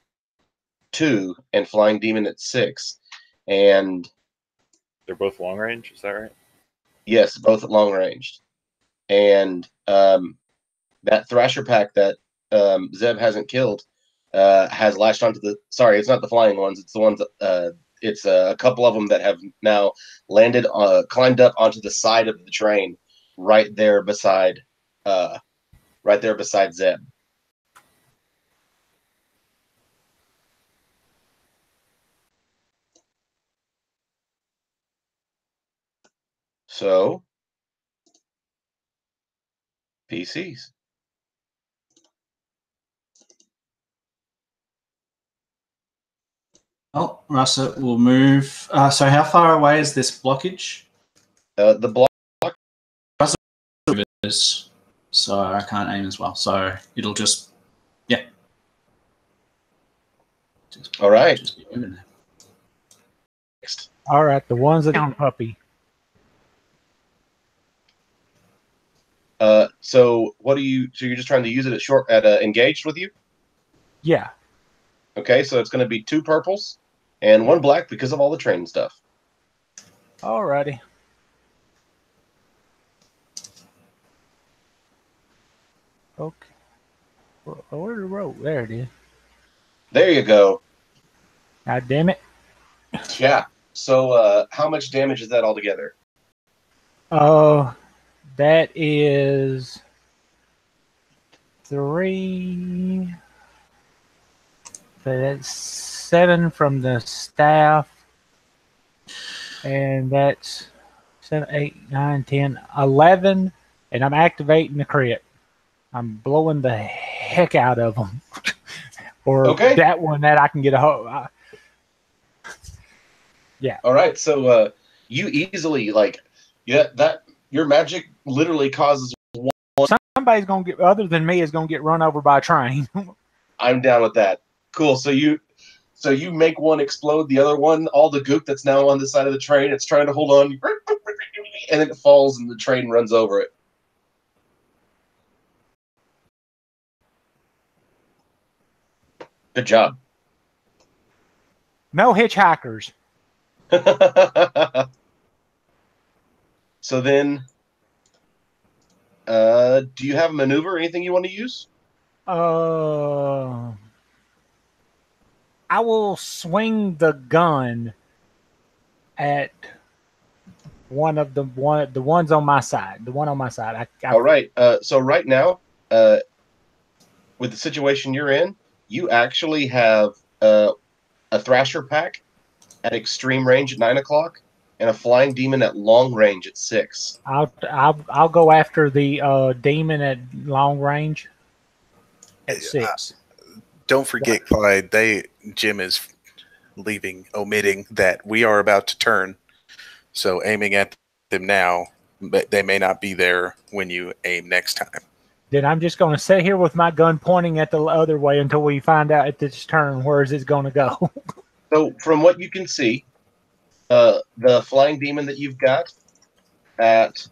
2 and Flying Demon at 6. And They're both long range, is that right? yes, both at long range. And that Thrasher pack that Zeb hasn't killed has latched onto the. Sorry, it's not the flying ones. It's the ones. It's a couple of them that have now landed, climbed up onto the side of the train, right there beside Zeb. So, PCs. Oh, Russell will move. So how far away is this blockage? The block. So I can't aim as well. So it'll just, yeah. All right. Just be moving there. Next. All right, the ones that down puppy. So what do you? So you're just trying to use it at engaged with you? Yeah. Okay, so it's going to be 2 purples and 1 black because of all the train stuff. Alrighty. Okay. Where's the road? There it is. There you go. God damn it. Yeah. So how much damage is that altogether? That is 3. So that's 7 from the staff. And that's 7, 8, 9, 10, 11. And I'm activating the crit. I'm blowing the heck out of them. Or Okay. that one that I can get a hold. Yeah. All right. So you easily that your magic literally causes. Somebody's gonna get other than me is gonna get run over by a train. I'm down with that. Cool. So you make one explode, the other one, all the goop that's now on the side of the train, it's trying to hold on, and then it falls, and the train runs over it. Good job. No hitchhikers. So then, do you have a maneuver or anything you want to use? I will swing the gun at the ones on my side. The one on my side. All right. So right now, with the situation you're in, you actually have a Thrasher pack at extreme range at 9 o'clock and a Flying Demon at long range at 6. I'll go after the demon at long range at 6. Don't forget, Clyde. Jim is omitting that we are about to turn. So aiming at them now, but they may not be there when you aim next time. Then I'm just going to sit here with my gun pointing at the other way until we find out at this turn where is it going to go. So from what you can see, the Flying Demon that you've got at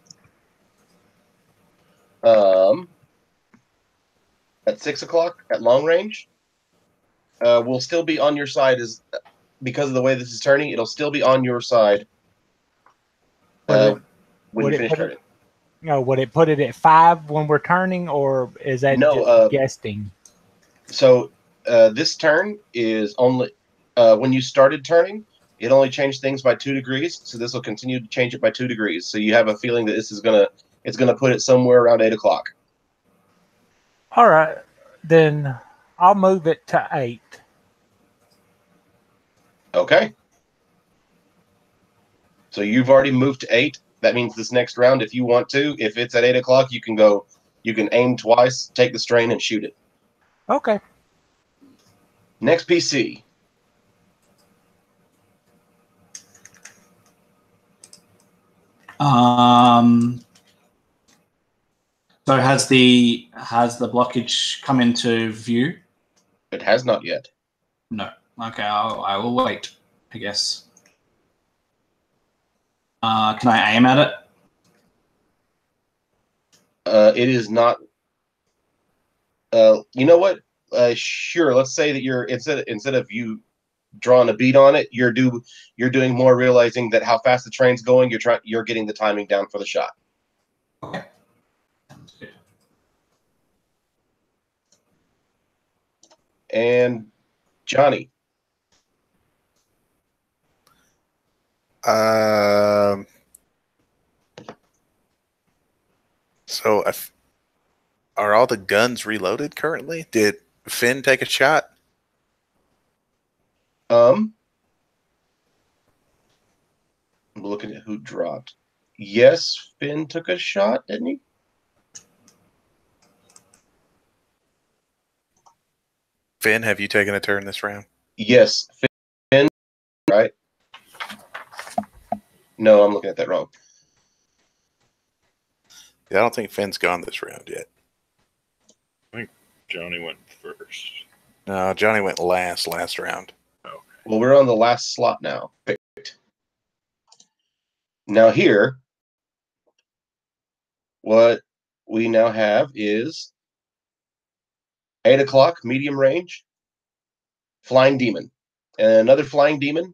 6 o'clock at long range will still be on your side because of the way this is turning. It'll still be on your side when you finish turning. No, would it put it at 5 when we're turning, or is that just guessing? So this turn is only when you started turning. It only changed things by 2 degrees, so this will continue to change it by 2 degrees. So you have a feeling that it's gonna put it somewhere around 8 o'clock. All right, then I'll move it to 8. Okay. So you've already moved to 8. That means this next round, if you want to, if it's at 8 o'clock, you can go. You can aim twice, take the strain, and shoot it. Okay. Next PC. So has the blockage come into view? It has not yet. No. Okay, I will wait, I guess. Can I aim at it? It is not. You know what? Sure. Let's say that you're instead of you drawing a beat on it, you're doing more realizing that how fast the train's going. You're getting the timing down for the shot. Okay. Sounds good. And Johnny. So are all the guns reloaded currently? Did Finn take a shot? I'm looking at who dropped. Yes, Finn took a shot, didn't he? Finn, have you taken a turn this round? Yes, Finn. Right? No, I'm looking at that wrong. Yeah, I don't think Finn's gone this round yet. I think Johnny went first. No, Johnny went last round. Okay. Well, we're on the last slot now. Picked. Now here, what we now have is 8 o'clock, medium range, Flying Demon. And another Flying Demon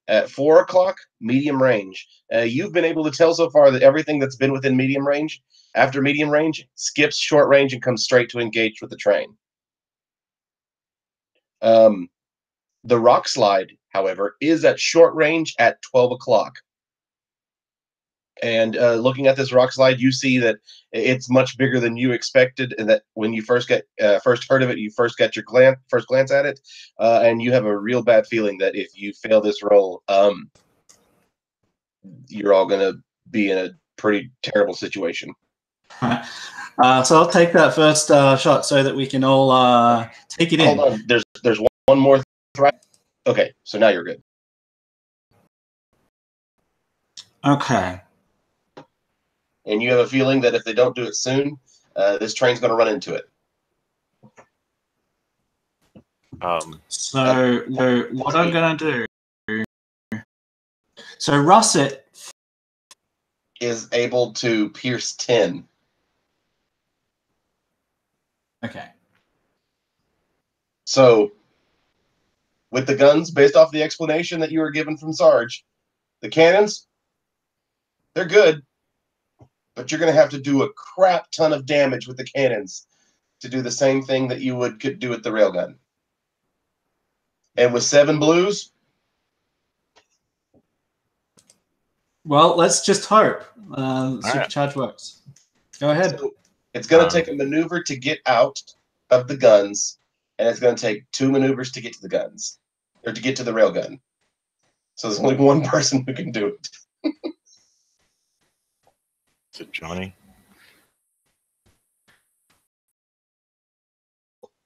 at 4 o'clock, medium range. You've been able to tell so far that everything that's been within medium range, after medium range, skips short range and comes straight to engage with the train. The rock slide however, is at short range at 12 o'clock. And looking at this rock slide, you see that it's much bigger than you expected, and that when you first heard of it, you first got your first glance at it, and you have a real bad feeling that if you fail this roll, you're all going to be in a pretty terrible situation. So I'll take that first shot so that we can all take it in. Hold on, there's one more threat. Okay, so now you're good. Okay. And you have a feeling that if they don't do it soon, this train's going to run into it. So what I'm going to do... So Russet is able to pierce 10. Okay. So, with the guns, based off the explanation that you were given from Sarge, the cannons, they're good, but you're going to have to do a crap ton of damage with the cannons to do the same thing that you could do with the railgun. And with 7 blues, well, let's just hope supercharge works. Go ahead. So it's going to take a maneuver to get out of the guns, and it's going to take 2 maneuvers to get to the guns, or to get to the railgun. So there's only one person who can do it. Is it Johnny?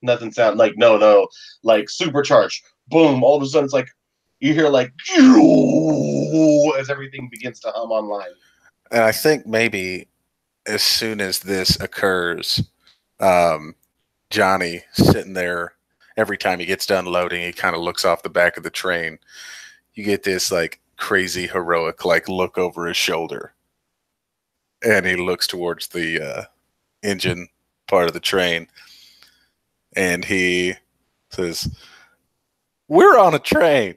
Nothing sound like no, like supercharge. Boom! All of a sudden, it's like you hear like as everything begins to hum online. And I think maybe as soon as this occurs, Johnny sitting there, every time he gets done loading, he kind of looks off the back of the train. You get this like crazy heroic like look over his shoulder, and he looks towards the engine part of the train, and he says, "We're on a train,"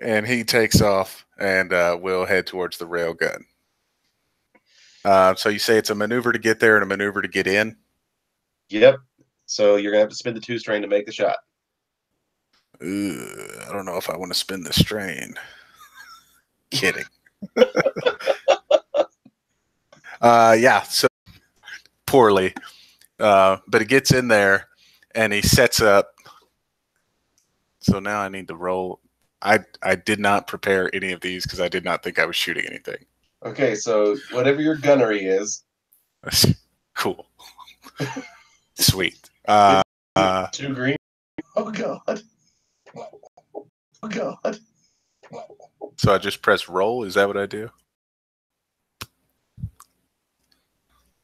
and he takes off and will head towards the railgun. So you say it's a maneuver to get there and a maneuver to get in? Yep. So you're going to have to spin the 2 strain to make the shot. I don't know if I want to spin the strain. Kidding. Yeah, so poorly. But it gets in there and he sets up. So now I need to roll. I did not prepare any of these because I did not think I was shooting anything. Okay, so whatever your gunnery is. Cool. Sweet. 2 green. Oh, God. Oh, God. So I just press roll? Is that what I do?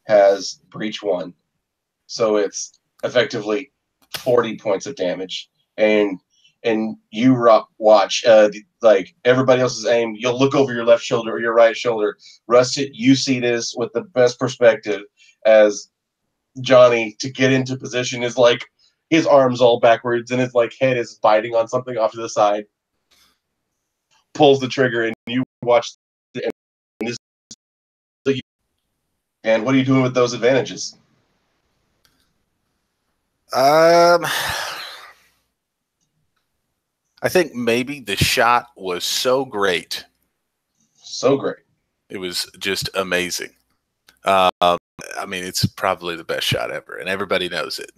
Has breach 1. So it's effectively 40 points of damage. And you watch, like everybody else's aim, you'll look over your left shoulder or your right shoulder. Russet, you see this with the best perspective as Johnny, to get into position, is like his arms all backwards and his like head is biting on something off to the side. Pulls the trigger and you watch and what are you doing with those advantages? I think maybe the shot was so great. So great. It was just amazing. I mean, it's probably the best shot ever, and everybody knows it.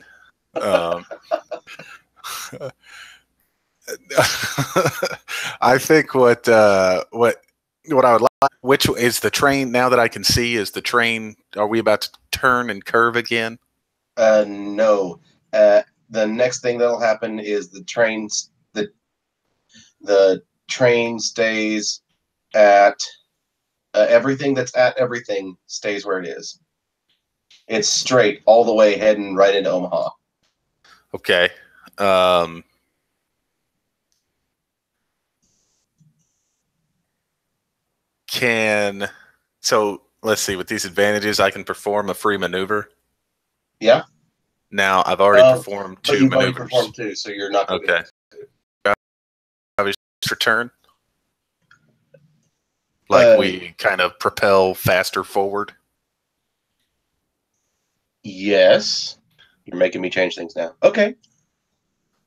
I think what I would like, which is the train, now that I can see, is the train, are we about to turn and curve again? No. The next thing that'll happen is the train stays at everything that's at everything stays where it is. It's straight all the way heading right into Omaha. Okay. So let's see, with these advantages, I can perform a free maneuver. Yeah. Now I've already performed 2 maneuvers. Already performed 2, so you're not going okay. Return, like we kind of propel faster forward. Yes, you're making me change things now. Okay.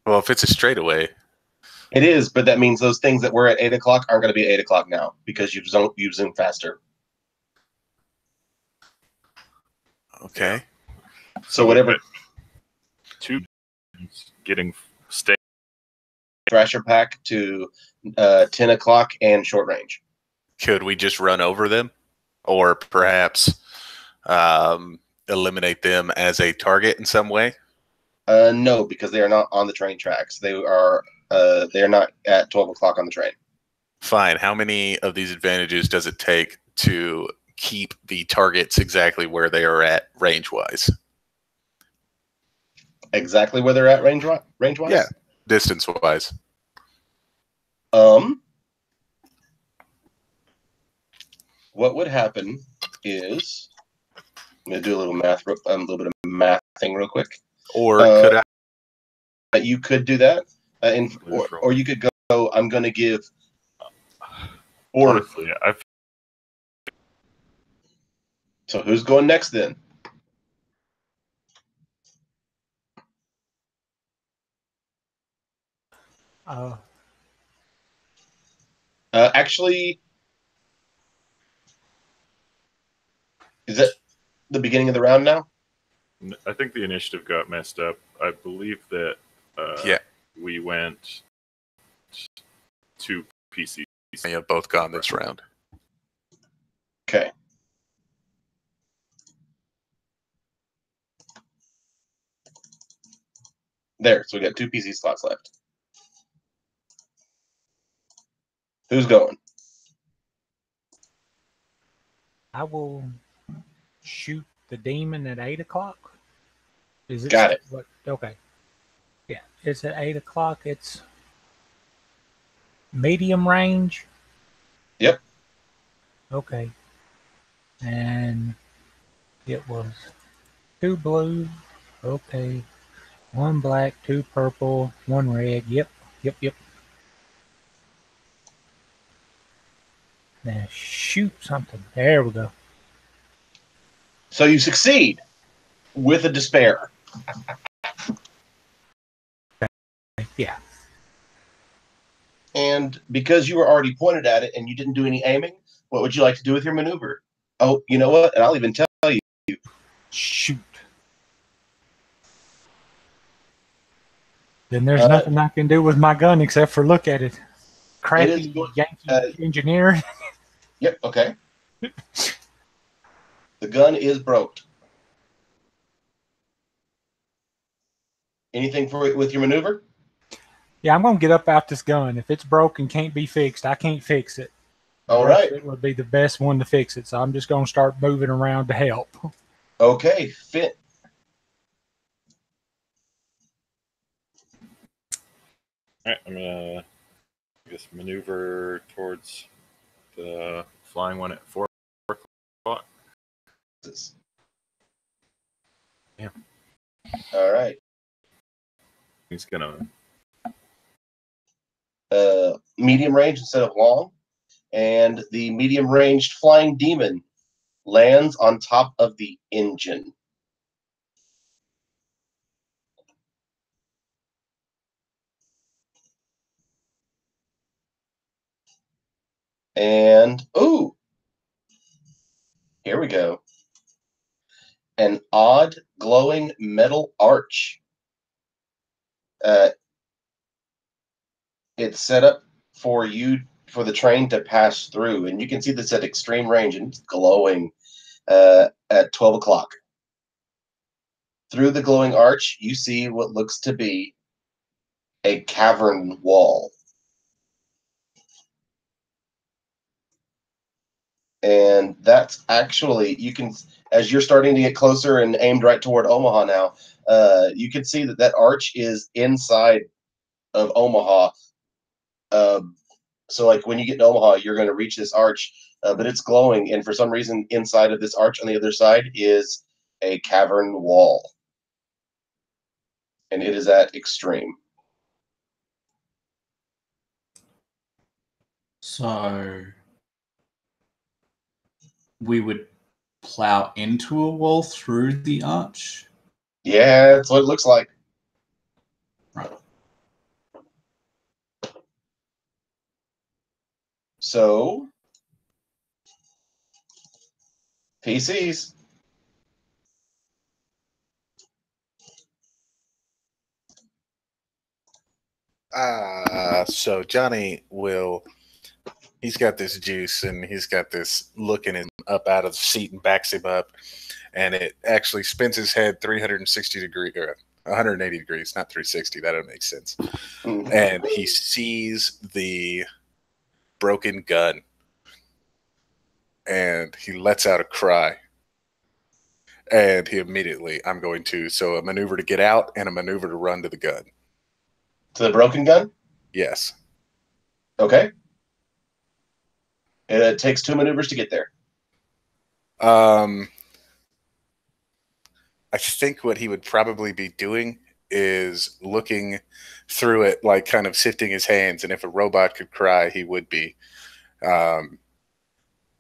Well, if it's a straightaway, It is, but that means those things that were at 8 o'clock aren't going to be 8 o'clock now because you've zoomed faster. Okay. So whatever. Two getting stay. Thrasher pack to 10 o'clock and short range. Could we just run over them, or perhaps eliminate them as a target in some way? No, because they are not on the train tracks. They are not at 12 o'clock on the train. Fine. How many of these advantages does it take to keep the targets exactly where they are at range-wise? Exactly where they're at range-wise? Yeah, distance-wise. What would happen is, I'm going to do a little little bit of mathing real quick. Or could I? You could do that, or you could go. I'm going to give. Or honestly, so who's going next then? Actually, is it the beginning of the round now? I think the initiative got messed up. I believe that we went 2 PCs. They have both gone this round. Okay. There, so we got 2 PC slots left. Who's going? I will shoot the demon at 8 o'clock. Is it? Got it. What? Okay. Yeah, it's at 8 o'clock. It's medium range. Yep. Okay. And it was 2 blue. Okay. 1 black, 2 purple, 1 red. Yep. Now shoot something. There we go. So you succeed with a despair. Yeah. And because you were already pointed at it and you didn't do any aiming, what would you like to do with your maneuver? Oh, you know what? And I'll even tell you. Shoot. Then there's nothing I can do with my gun except for look at it. Crappy Yankee engineer. Yep, okay. The gun is broke. Anything with your maneuver? Yeah, I'm going to get up out this gun. If it's broke and can't be fixed, I can't fix it. All right. It would be the best one to fix it, so I'm just going to start moving around to help. Okay, fit. All right, I'm gonna maneuver towards the flying one at 4 o'clock. Yeah. All right. He's gonna medium range instead of long, and the medium ranged flying demon lands on top of the engine. And ooh, here we go. An odd glowing metal arch. It's set up for the train to pass through, and you can see this at extreme range, and it's glowing at 12 o'clock. Through the glowing arch, you see what looks to be a cavern wall. And that's actually, you can, as you're starting to get closer and aimed right toward Omaha now, you can see that arch is inside of Omaha. So like when you get to Omaha, you're going to reach this arch, but it's glowing. And for some reason, inside of this arch on the other side is a cavern wall. And it is at extreme. So we would plow into a wall through the arch? Yeah, that's what it looks like. Right. So, PCs. So Johnny he's got this juice and he's got this looking him up out of the seat and backs him up, and it actually spins his head 360 degrees or 180 degrees, not 360. That doesn't make sense. And he sees the broken gun and he lets out a cry. And he immediately, so a maneuver to get out and a maneuver to run to the gun. To the broken gun? Yes. Okay. It takes 2 maneuvers to get there. I think what he would probably be doing is looking through it, like kind of sifting his hands. And if a robot could cry, he would be. And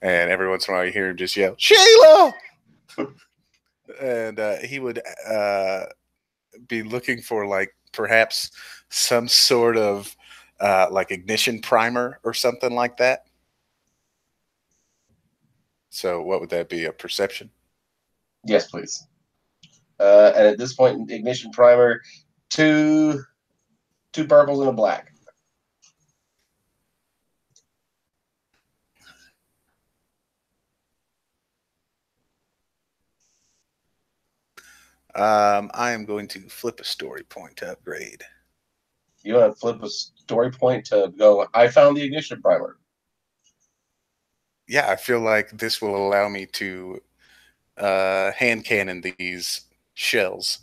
every once in a while, you hear him just yell, "Sheila!" And he would be looking for like perhaps some sort of like ignition primer or something like that. So what would that be? A perception? Yes, please. And at this point, ignition primer, two purples and a black. I am going to flip a story point to upgrade. You want to flip a story point to go, I found the ignition primer. Yeah, I feel like this will allow me to hand cannon these shells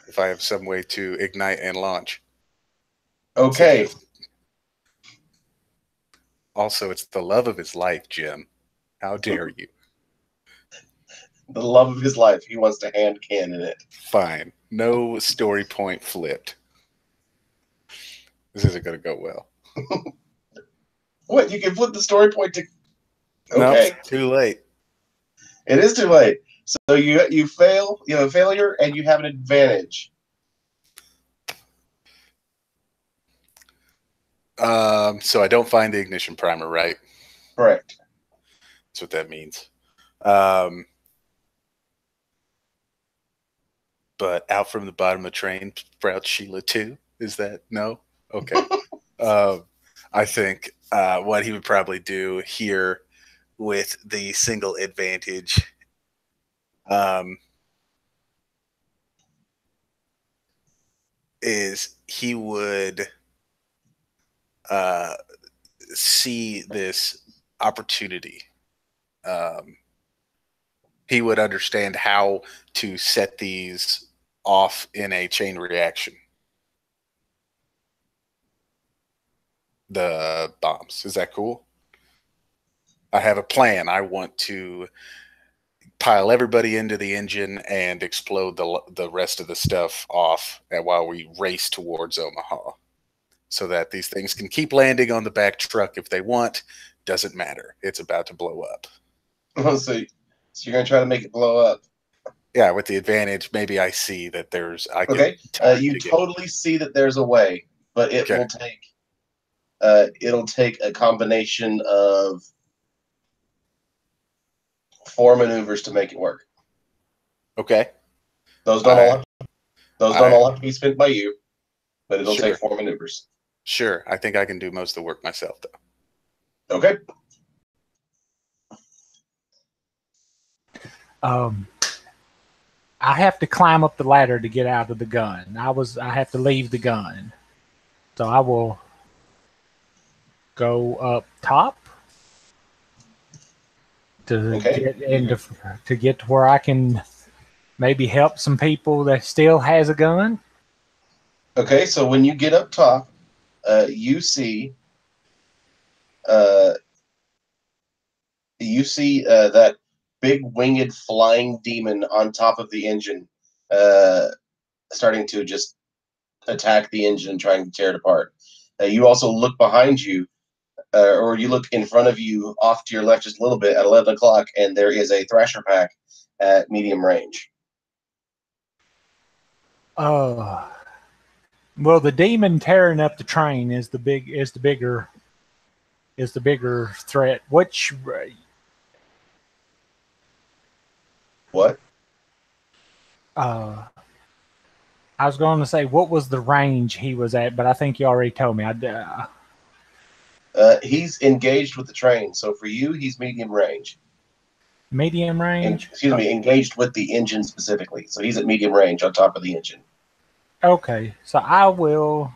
if I have some way to ignite and launch. Okay. Also, it's the love of his life, Jim. How dare you? The love of his life. He wants to hand cannon it. Fine. No story point flipped. This isn't going to go well. What? You can flip the story point to... Okay. Nope, too late. It is too late. So you fail, you have a failure, and you have an advantage. So I don't find the ignition primer, right? Correct. That's what that means. But out from the bottom of the train sprouts Sheila too. Is that no? Okay. I think what he would probably do here with the single advantage is he would see this opportunity. He would understand how to set these off in a chain reaction. The bombs. Is that cool? I have a plan. I want to pile everybody into the engine and explode the rest of the stuff off while we race towards Omaha, so that these things can keep landing on the back truck if they want. Doesn't matter. It's about to blow up. So you're going to try to make it blow up. Yeah, with the advantage, maybe I see that there's... You totally see that there's a way, but it will take... it'll take a combination of 4 maneuvers to make it work. Okay. Those don't all have to be spent by you, but it'll take 4 maneuvers. Sure. I think I can do most of the work myself, though. Okay. I have to climb up the ladder to get out of the gun. I have to leave the gun. So I will go up top to get to where I can maybe help some people that still has a gun. Okay, so when you get up top, you see that big winged flying demon on top of the engine, starting to just attack the engine, trying to tear it apart. You also look behind you, or you look in front of you off to your left just a little bit at 11 o'clock, and there is a Thrasher pack at medium range. Well, the demon tearing up the train is the bigger is the bigger threat. Which What? I was going to say what was the range he was at, but I think you already told me. He's engaged with the train, so for you, he's medium range. Medium range. Excuse me, engaged with the engine specifically. So he's at medium range on top of the engine. Okay, so I will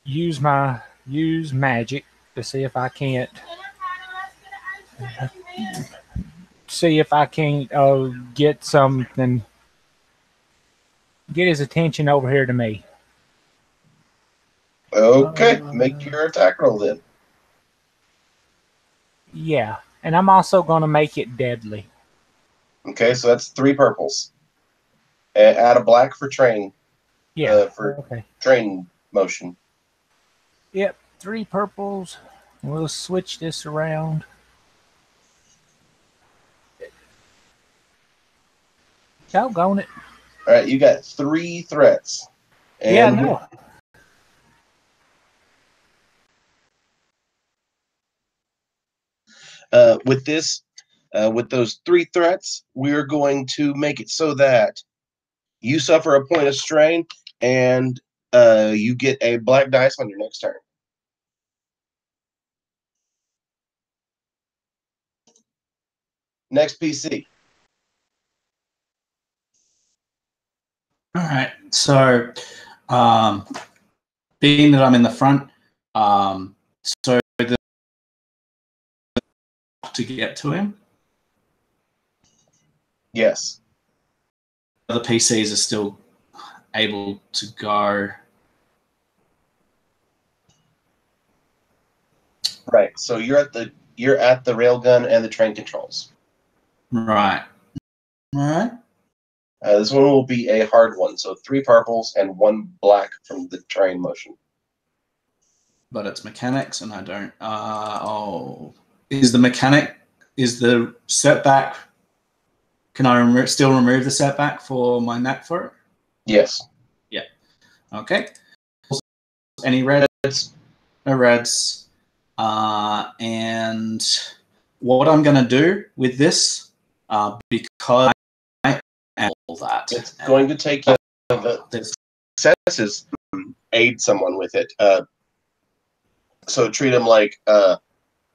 use magic to see if I can't get something, get his attention over here to me. Okay, make your attack roll then. Yeah, and I'm also going to make it deadly. Okay, so that's 3 purples. Add a black for train. Yeah. For okay. train motion. Yep, 3 purples. We'll switch this around. Doggone it. All right, you got 3 threats. And yeah, no. With this, with those 3 threats, we're going to make it so that you suffer a point of strain, and you get a black dice on your next turn. Next PC. All right. So, being that I'm in the front, so to get to him, Yes. the PCs are still able to go. Right. So you're at the railgun and the train controls. Right. All right. This one will be a hard one. So 3 purples and 1 black from the train motion. But it's mechanics, and I don't. Is the setback? Can I still remove the setback for my knack for it? Yes. Yeah. Okay. Any reds? No reds. And what I'm going to do with this, because I am all that, It's going to take the successes aid someone with it. So treat them like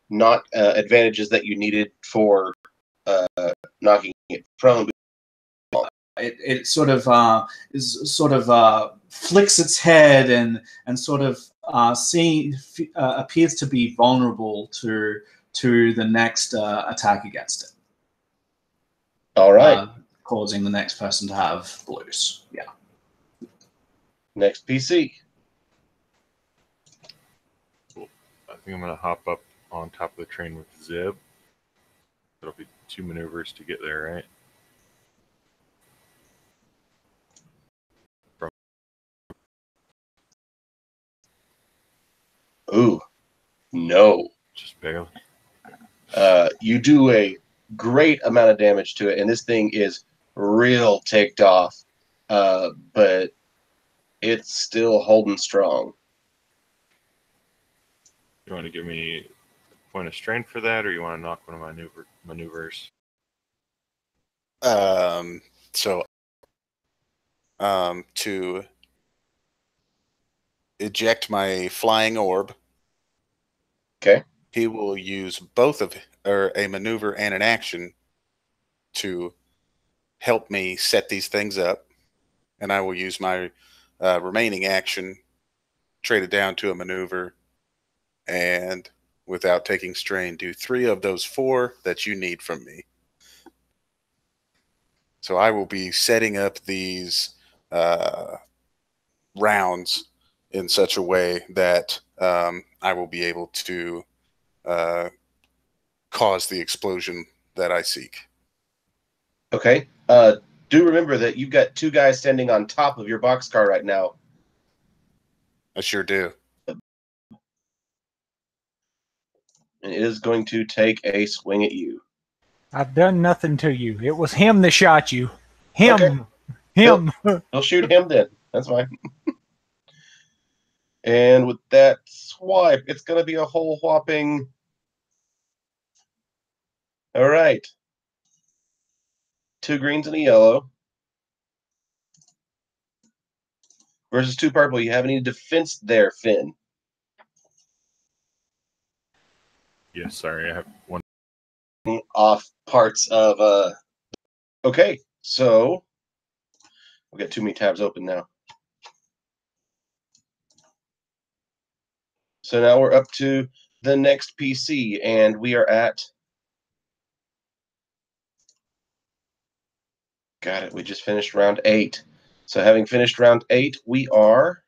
not advantages that you needed for knocking it prone. It sort of flicks its head and sort of appears to be vulnerable to the next attack against it. All right. Causing the next person to have blues. Yeah. Next PC. Cool. I think I'm going to hop up on top of the train with Zib. It'll be 2 maneuvers to get there, right? Ooh, no. Just barely. You do a great amount of damage to it, and this thing is real ticked off, but it's still holding strong. You want to give me a point of strain for that, or you want to knock one of my maneuvers? To eject my flying orb. Okay. He will use both of a maneuver and an action to help me set these things up, and I will use my remaining action, trade it down to a maneuver, and without taking strain, do 3 of those 4 that you need from me. So I will be setting up these rounds in such a way that I will be able to cause the explosion that I seek. Okay. Do remember that you've got 2 guys standing on top of your boxcar right now. I sure do. And it is going to take a swing at you. I've done nothing to you. It was him that shot you. Him. Okay. Him. He'll shoot him then. That's fine. And with that swipe, it's going to be a whole whopping. All right. 2 greens and a yellow. Versus 2 purple. You have any defense there, Finn? Yes, sorry, I have one. Off parts of okay, so we've got too many tabs open now. So now we're up to the next PC, and we are at. Got it. We just finished round 8. So having finished round 8, we are.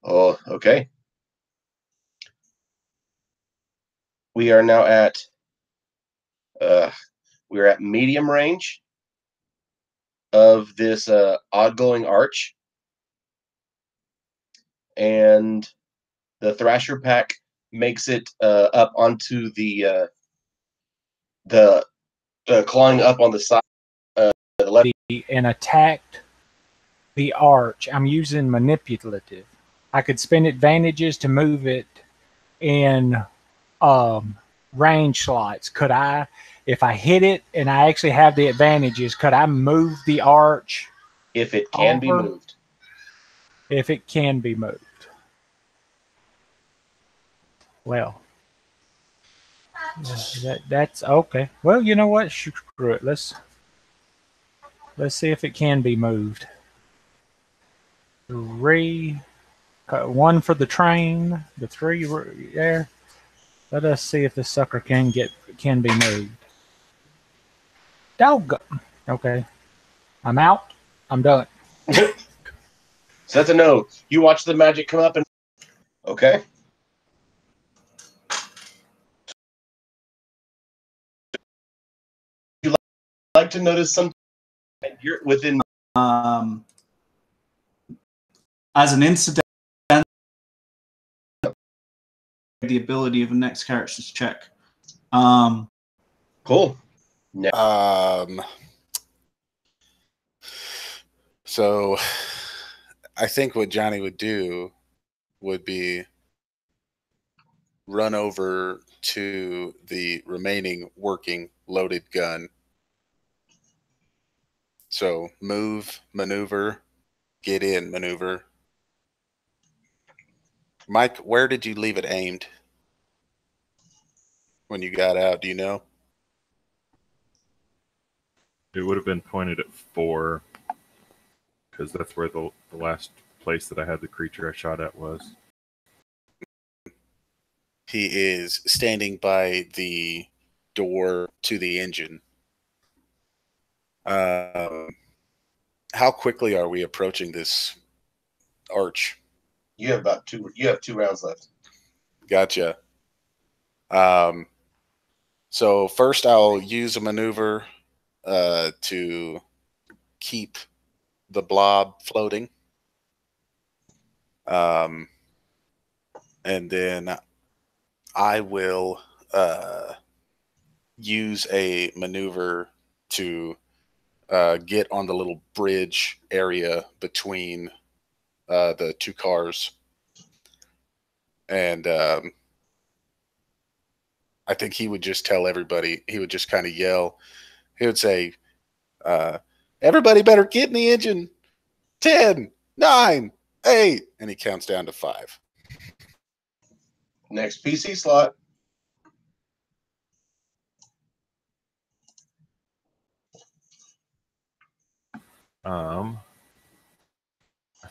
Oh, okay. We are now at. We're at medium range of this odd glowing arch, and the Thrasher pack makes it up onto the clawing up on the side, the left. And attacked the arch. I'm using manipulative. I could spend advantages to move it in range slots. Could I, if I hit it and I actually have the advantages, could I move the arch If it can be over? moved. If it can be moved. Well, that's okay. Well, you know what? Screw it. Let's see if it can be moved. 3, 1 for the train. The 3 there. Let us see if this sucker can be moved. Doggone. Okay. I'm out. I'm done. So that's a no. You watch the magic come up and. Okay. You like to notice something you're within. As an incident, the ability of the next character's check. Cool. So I think what Johnny would do would be run over to the remaining working loaded gun. So move, maneuver, get in, maneuver. Mike, where did you leave it aimed when you got out? Do you know? It would have been pointed at 4, because that's where the last place that I had the creature I shot at was. He is standing by the door to the engine. How quickly are we approaching this arch? You have about 2. You have 2 rounds left. Gotcha. So first, I'll use a maneuver to keep the blob floating, and then I will use a maneuver to get on the little bridge area between the 2 cars. And I think he would just tell everybody, he would just kind of yell. He would say, everybody better get in the engine. 10, 9, 8. And he counts down to 5. Next PC slot. I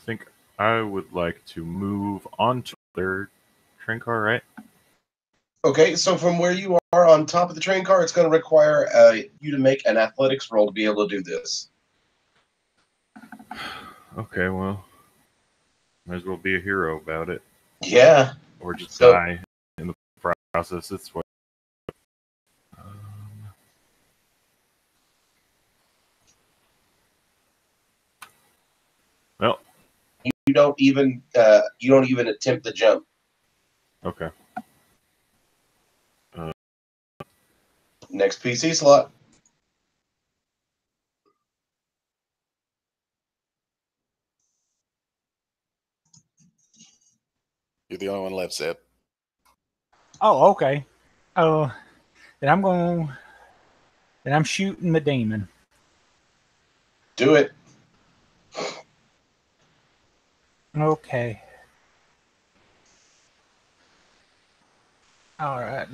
think I would like to move onto their train car, right? Okay, so from where you are on top of the train car, it's going to require you to make an athletics roll to be able to do this. Okay, well, might as well be a hero about it. Yeah. Or just die in the process. It's what. Well, you don't even attempt the jump. Okay. Next PC slot. You're the only one left, Seb. Oh, okay. Oh, then I'm shooting the demon. Do it. Okay. All right.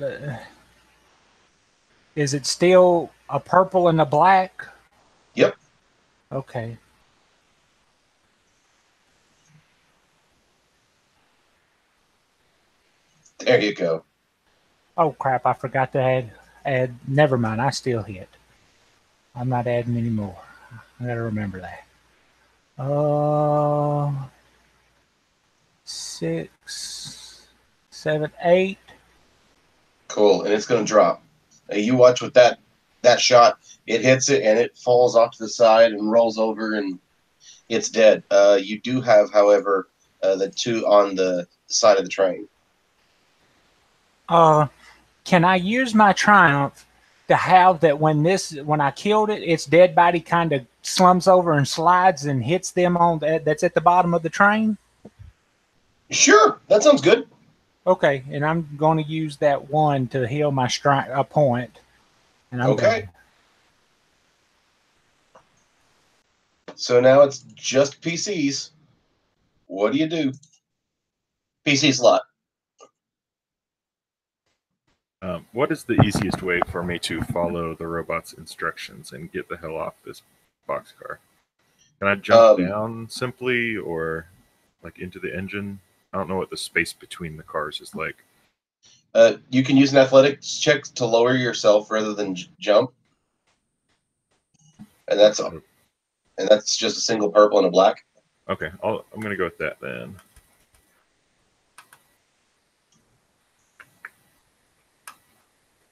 Is it still a purple and a black? Yep. Okay. There you go. Oh crap! I forgot to add. Never mind. I still hit. I'm not adding anymore. I gotta remember that. 6, 7, 8. Cool. And it's going to drop. You watch with that shot. It hits it and it falls off to the side and rolls over and it's dead. You do have, however, the 2 on the side of the train. Can I use my triumph to have that when I killed it, its dead body kind of slumps over and slides and hits them on that's at the bottom of the train? Sure. That sounds good. Okay, and I'm going to use that 1 to heal my a point. And I'm Okay. done. So now it's just PCs. What do you do? PC slot. What is the easiest way for me to follow the robot's instructions and get the hell off this boxcar? Can I jump down simply or like into the engine? I don't know what the space between the cars is like. You can use an athletics check to lower yourself rather than jump. And that's just a single purple and a black. Okay, I'm going to go with that then.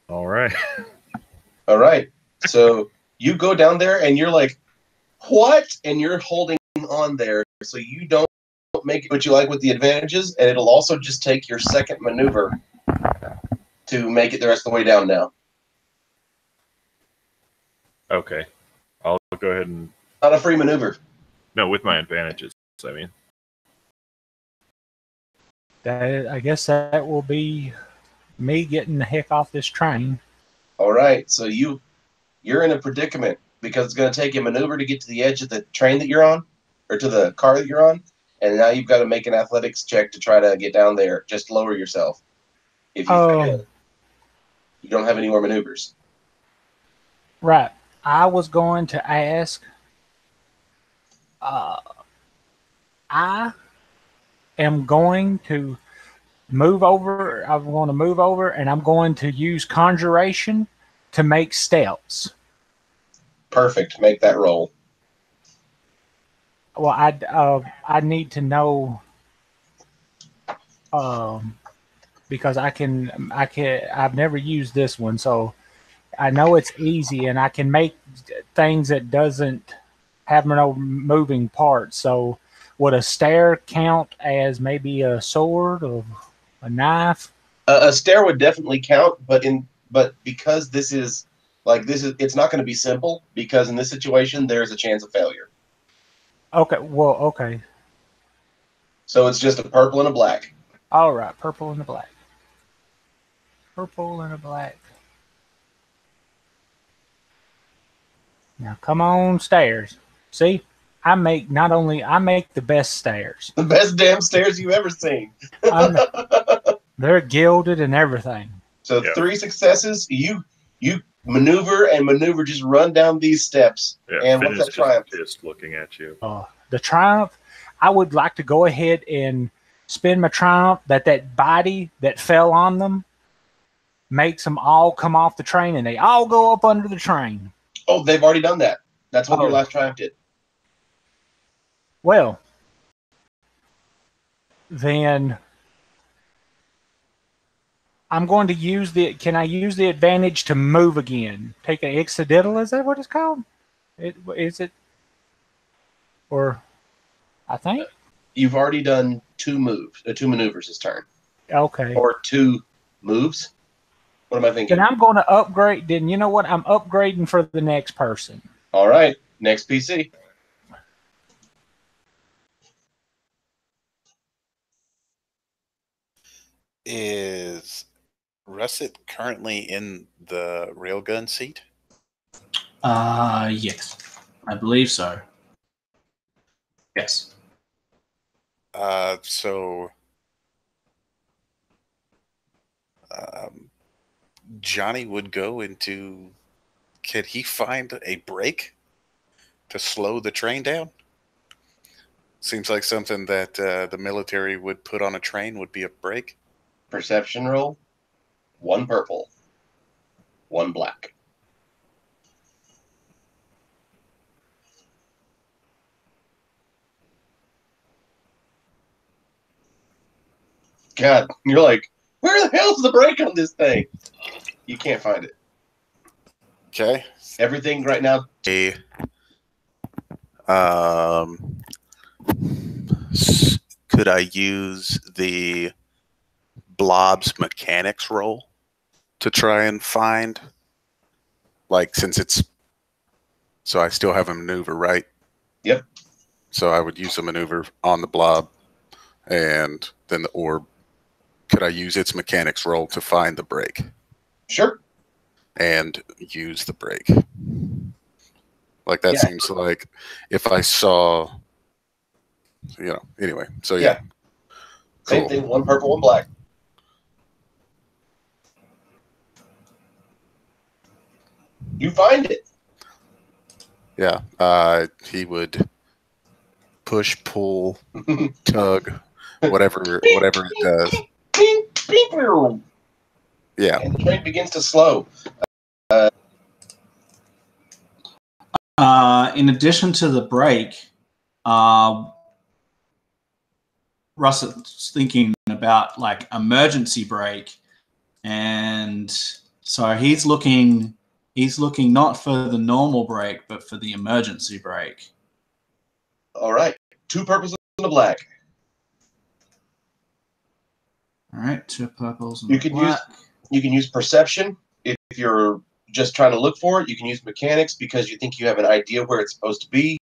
All right. All right. So you go down there and you're like, what? And you're holding on there. So you don't make it what you like with the advantages. And it'll also just take your second maneuver to make it the rest of the way down now. Okay. I'll go ahead and... Not a free maneuver. No, with my advantages, I mean. I guess that will be me getting the heck off this train. All right. So you're in a predicament because it's going to take a maneuver to get to the edge of the train that you're on or to the car that you're on. And now you've got to make an athletics check to try to get down there. Just lower yourself. If you fail, you don't have any more maneuvers. Right. I was going to ask, I am going to move over. I'm going to move over and I'm going to use conjuration to make steps. Perfect. Make that roll. Well, I need to know because I've never used this one, so I know it's easy and I can make things that doesn't have no moving parts. So would a stair count as maybe a sword or a knife? A stair would definitely count, but because it's not going to be simple because in this situation there's a chance of failure. Okay, well, okay. So it's just a purple and a black. All right, purple and a black. Purple and a black. Now come on, stairs. See, I make the best stairs. The best damn stairs you've ever seen. They're gilded and everything. So 3 successes. You maneuver, just run down these steps. Yeah, and Finn what's that is triumph? just looking at you. The triumph, I would like to go ahead and spin my triumph that body that fell on them makes them all come off the train and they all go up under the train. Oh, they've already done that. That's what your last triumph did. Well, then I'm going to use can I use the advantage to move again? Take an accidental, is that what it's called? Is it? Or, I think? You've already done 2 maneuvers this turn. Okay. Or 2 moves. What am I thinking? Then I'm going to upgrade. Then you know what? I'm upgrading for the next person. All right. Next PC. Is Russet currently in the railgun seat? Yes. I believe so. Yes. So Johnny would go into. Can he find a brake to slow the train down? Seems like something that the military would put on a train would be a brake. Perception roll. 1 purple. 1 black. God, you're like, where the hell's the brake on this thing? You can't find it. Okay. Everything right now. Could I use the blob's mechanics roll to try and find, like, since it's, so I still have a maneuver, right? Yep. So I would use a maneuver on the blob, and then the orb. Could I use its mechanics roll to find the brake? Sure. And use the brake. Like, that Yeah. seems like if I saw, anyway. So, yeah. Same Cool. thing, 1 purple, 1 black. You find it. Yeah. He would push, pull, tug, whatever it does. Yeah. And the train begins to slow. In addition to the brake, Russet's thinking about like emergency brake, and so he's looking not for the normal brake, but for the emergency brake. All right. 2 purples and a black. All right, 2 purples and You a can black. You can use perception if you're just trying to look for it. You can use mechanics because you think you have an idea where it's supposed to be.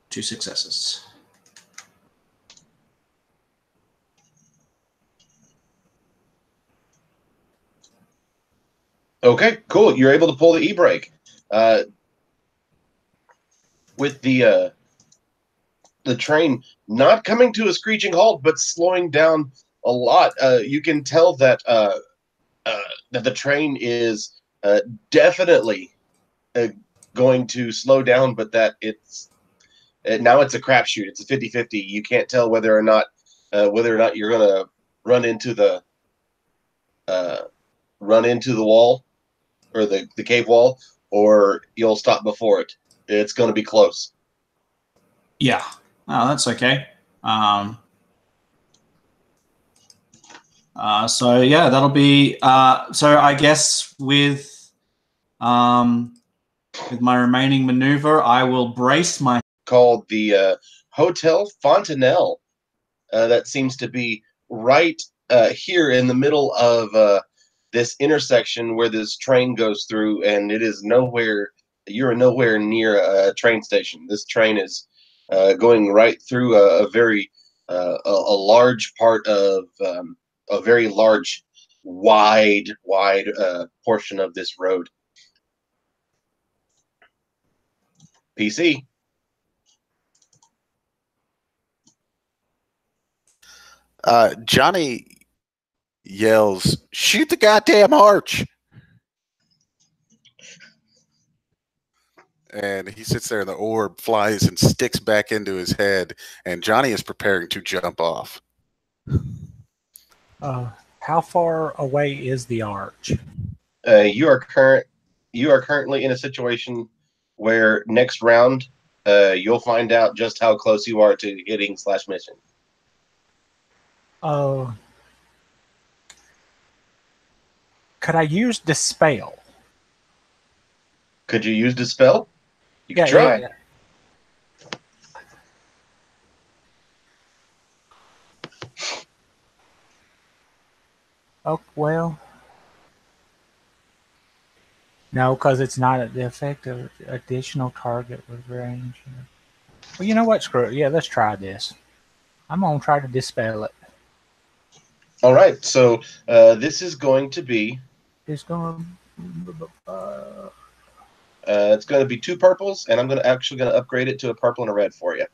2 successes. Okay, cool. You're able to pull the e-brake. With the train not coming to a screeching halt, but slowing down a lot, you can tell that that the train is definitely going to slow down, but that it's now it's a crapshoot. It's a 50-50. You can't tell whether or not you're going to run into the wall or the cave wall, or you'll stop before it. It's going to be close. Yeah, that's okay. So yeah, that'll be. So I guess with my remaining maneuver, I will brace my. Called the Hotel Fontanelle. That seems to be right here in the middle of this intersection where this train goes through, and it is nowhere. You're nowhere near a train station. This train is going right through a very a large part of a very large, wide portion of this road. PC. Johnny yells, "Shoot the goddamn arch!" And he sits there, and the orb flies and sticks back into his head, and Johnny is preparing to jump off. How far away is the arch? You are currently in a situation where next round you'll find out just how close you are to hitting /mission. Could I use dispel? Could you use dispel? You can try. Yeah. Oh, well. No, because it's not the effect of additional target with range. Well, you know what? Screw it. Yeah, let's try this. I'm gonna try to dispel it. All right. So this is going to be. It's gonna. It's going to be 2 purples, and I'm going to upgrade it to a purple and a red for you.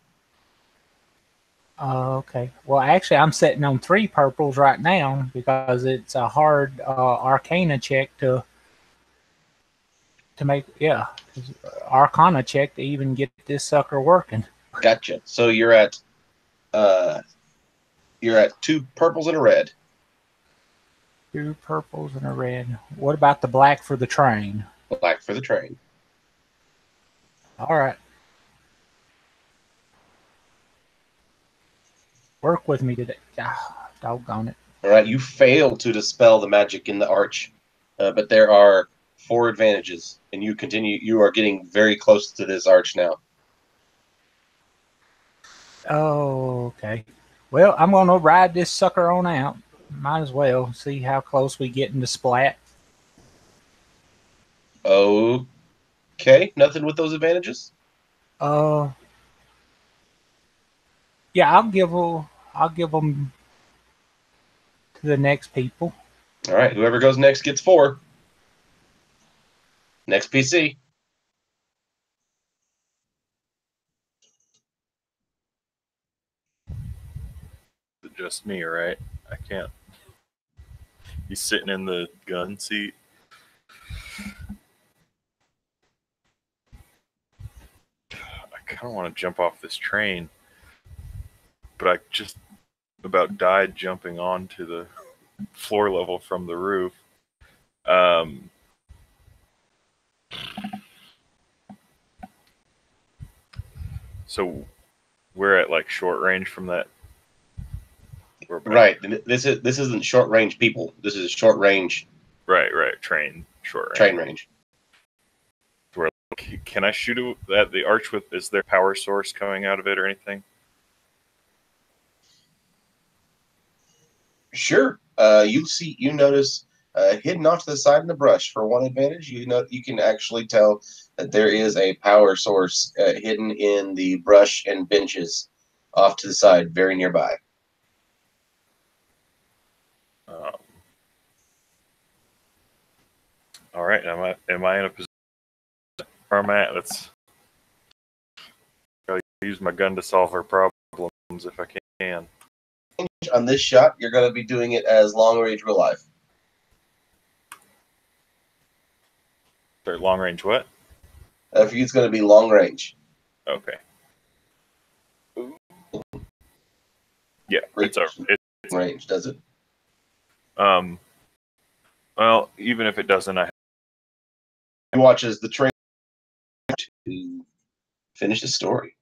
Okay. Well, actually, I'm sitting on 3 purples right now because it's a hard Arcana check to make. Yeah, Arcana check to even get this sucker working. Gotcha. So you're at 2 purples and a red. 2 purples and a red. What about the black for the train? Black for the train. All right. Work with me today. Ah, doggone it. All right. You fail to dispel the magic in the arch, but there are 4 advantages, and you continue. You are getting very close to this arch now. Oh, okay. Well, I'm going to ride this sucker on out. Might as well see how close we get into splat. Okay. Nothing with those advantages. Uh, yeah, I'll give them to the next people. All right. Whoever goes next gets 4. Next PC. It's just me, right? I can't. He's sitting in the gun seat. I kind of want to jump off this train, but I just about died jumping onto the floor level from the roof. So we're at like short range from that. Right. This isn't short range people. This is short range. Right. Train, short range. Train range. Where, can I shoot at the arch with? Is there power source coming out of it or anything? Sure. You notice hidden off to the side in the brush for 1 advantage. You can actually tell that there is a power source hidden in the brush and benches off to the side, very nearby. All right. Am I in a position where I'm at? Let's use my gun to solve our problems if I can. On this shot, you're going to be doing it as long range real life. Sorry, long range what? For you, it's going to be long range. Okay. Yeah, it's range, does it? Well, even if it doesn't, I watch as the train to finish the story.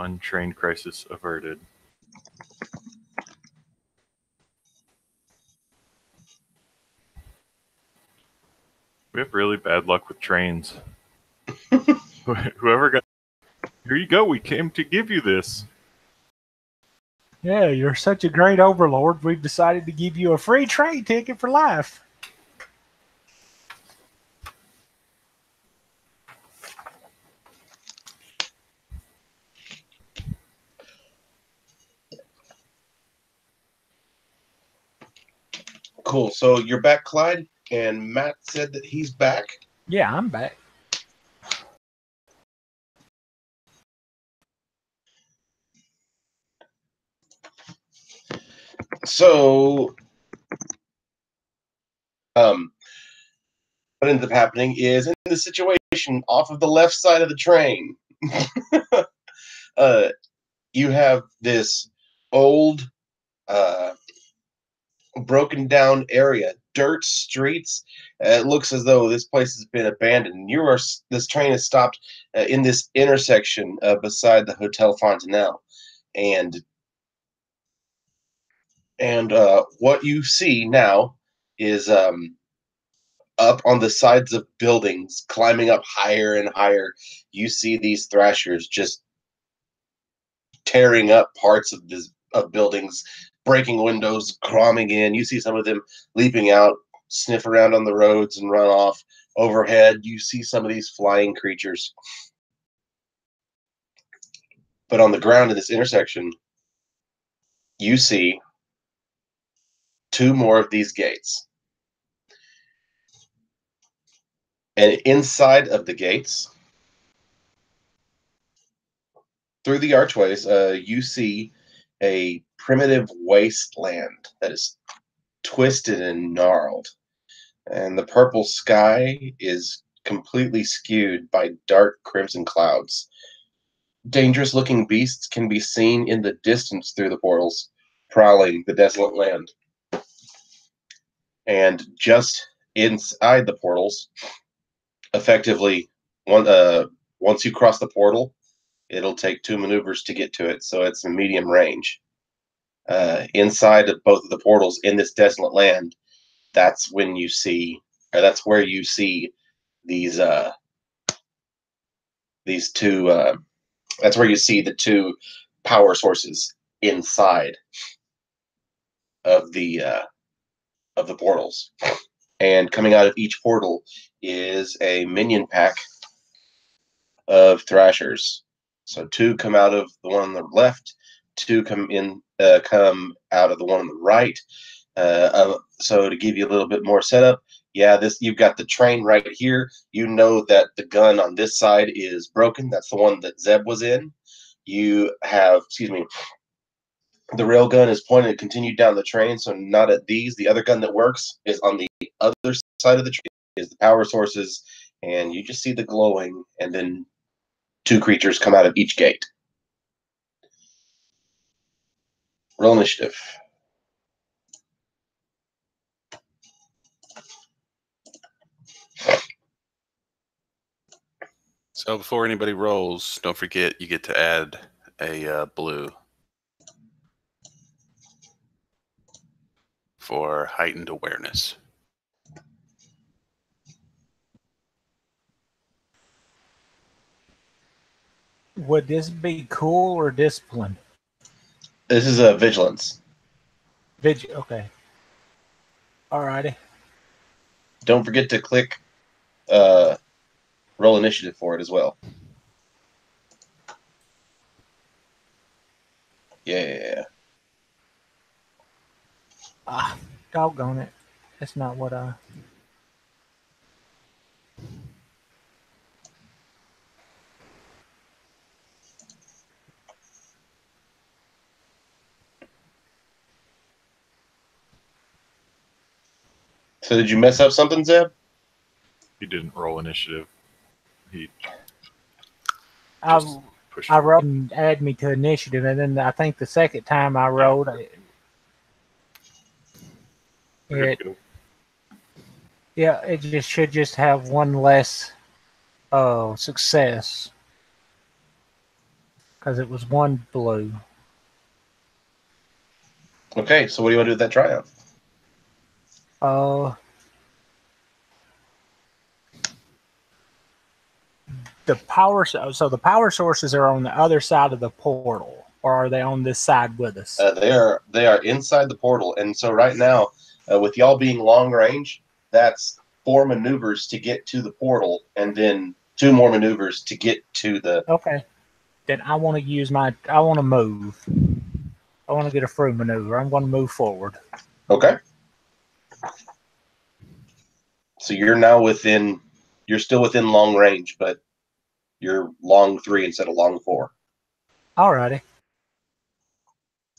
One train crisis averted. We have really bad luck with trains. Whoever got... Here you go, we came to give you this. Yeah, you're such a great overlord. We've decided to give you a free train ticket for life. Cool. So you're back, Clyde, and Matt said that he's back. Yeah, I'm back. So, what ends up happening is in the situation off of the left side of the train, you have this old, broken down area, dirt streets. It looks as though this place has been abandoned. This train is stopped in this intersection beside the Hotel Fontanelle, and what you see now is up on the sides of buildings, climbing up higher and higher. You see these thrashers just tearing up parts of buildings, breaking windows, crawling in. You see some of them leaping out, sniff around on the roads, and run off. Overhead, you see some of these flying creatures. But on the ground in this intersection, you see two more of these gates. And inside of the gates, through the archways, you see a primitive wasteland that is twisted and gnarled. And the purple sky is completely skewed by dark crimson clouds. Dangerous looking beasts can be seen in the distance through the portals, prowling the desolate land. And just inside the portals, effectively, once you cross the portal, it'll take 2 maneuvers to get to it, so it's a medium range. Inside of both of the portals in this desolate land, that's where you see these two. That's where you see the two power sources inside of the portals. And coming out of each portal is a minion pack of thrashers. So 2 come out of the one on the left, 2 come out of the one on the right. So to give you a little bit more setup, you've got the train right here. You know that the gun on this side is broken. That's the one that Zeb was in. You have, the rail gun is pointed and continued down the train, so not at these. The other gun that works is on the other side of the train, is the power sources, and you just see the glowing, and then 2 creatures come out of each gate. Roll initiative. So before anybody rolls, don't forget you get to add a blue for heightened awareness. Would this be cool or discipline? This is a vigilance. Okay. Alrighty. Don't forget to click roll initiative for it as well. Yeah. Doggone it. That's not what I... So did you mess up something, Zeb? He didn't roll initiative. He I pushed. wrote and add me to initiative, and then I think the second time I rolled it just should just have one less success. because it was one blue. Okay, so what do you want to do with that triumph? The power. So the power sources are on the other side of the portal, or are they on this side with us? They are inside the portal, and so right now, with y'all being long range, that's 4 maneuvers to get to the portal, and then 2 more maneuvers to get to the. Okay. Then I want to use my. I want to move. I want to get a free maneuver. I'm going to move forward. Okay. So you're now within. You're still within long range, but you're long 3 instead of long 4. Alrighty.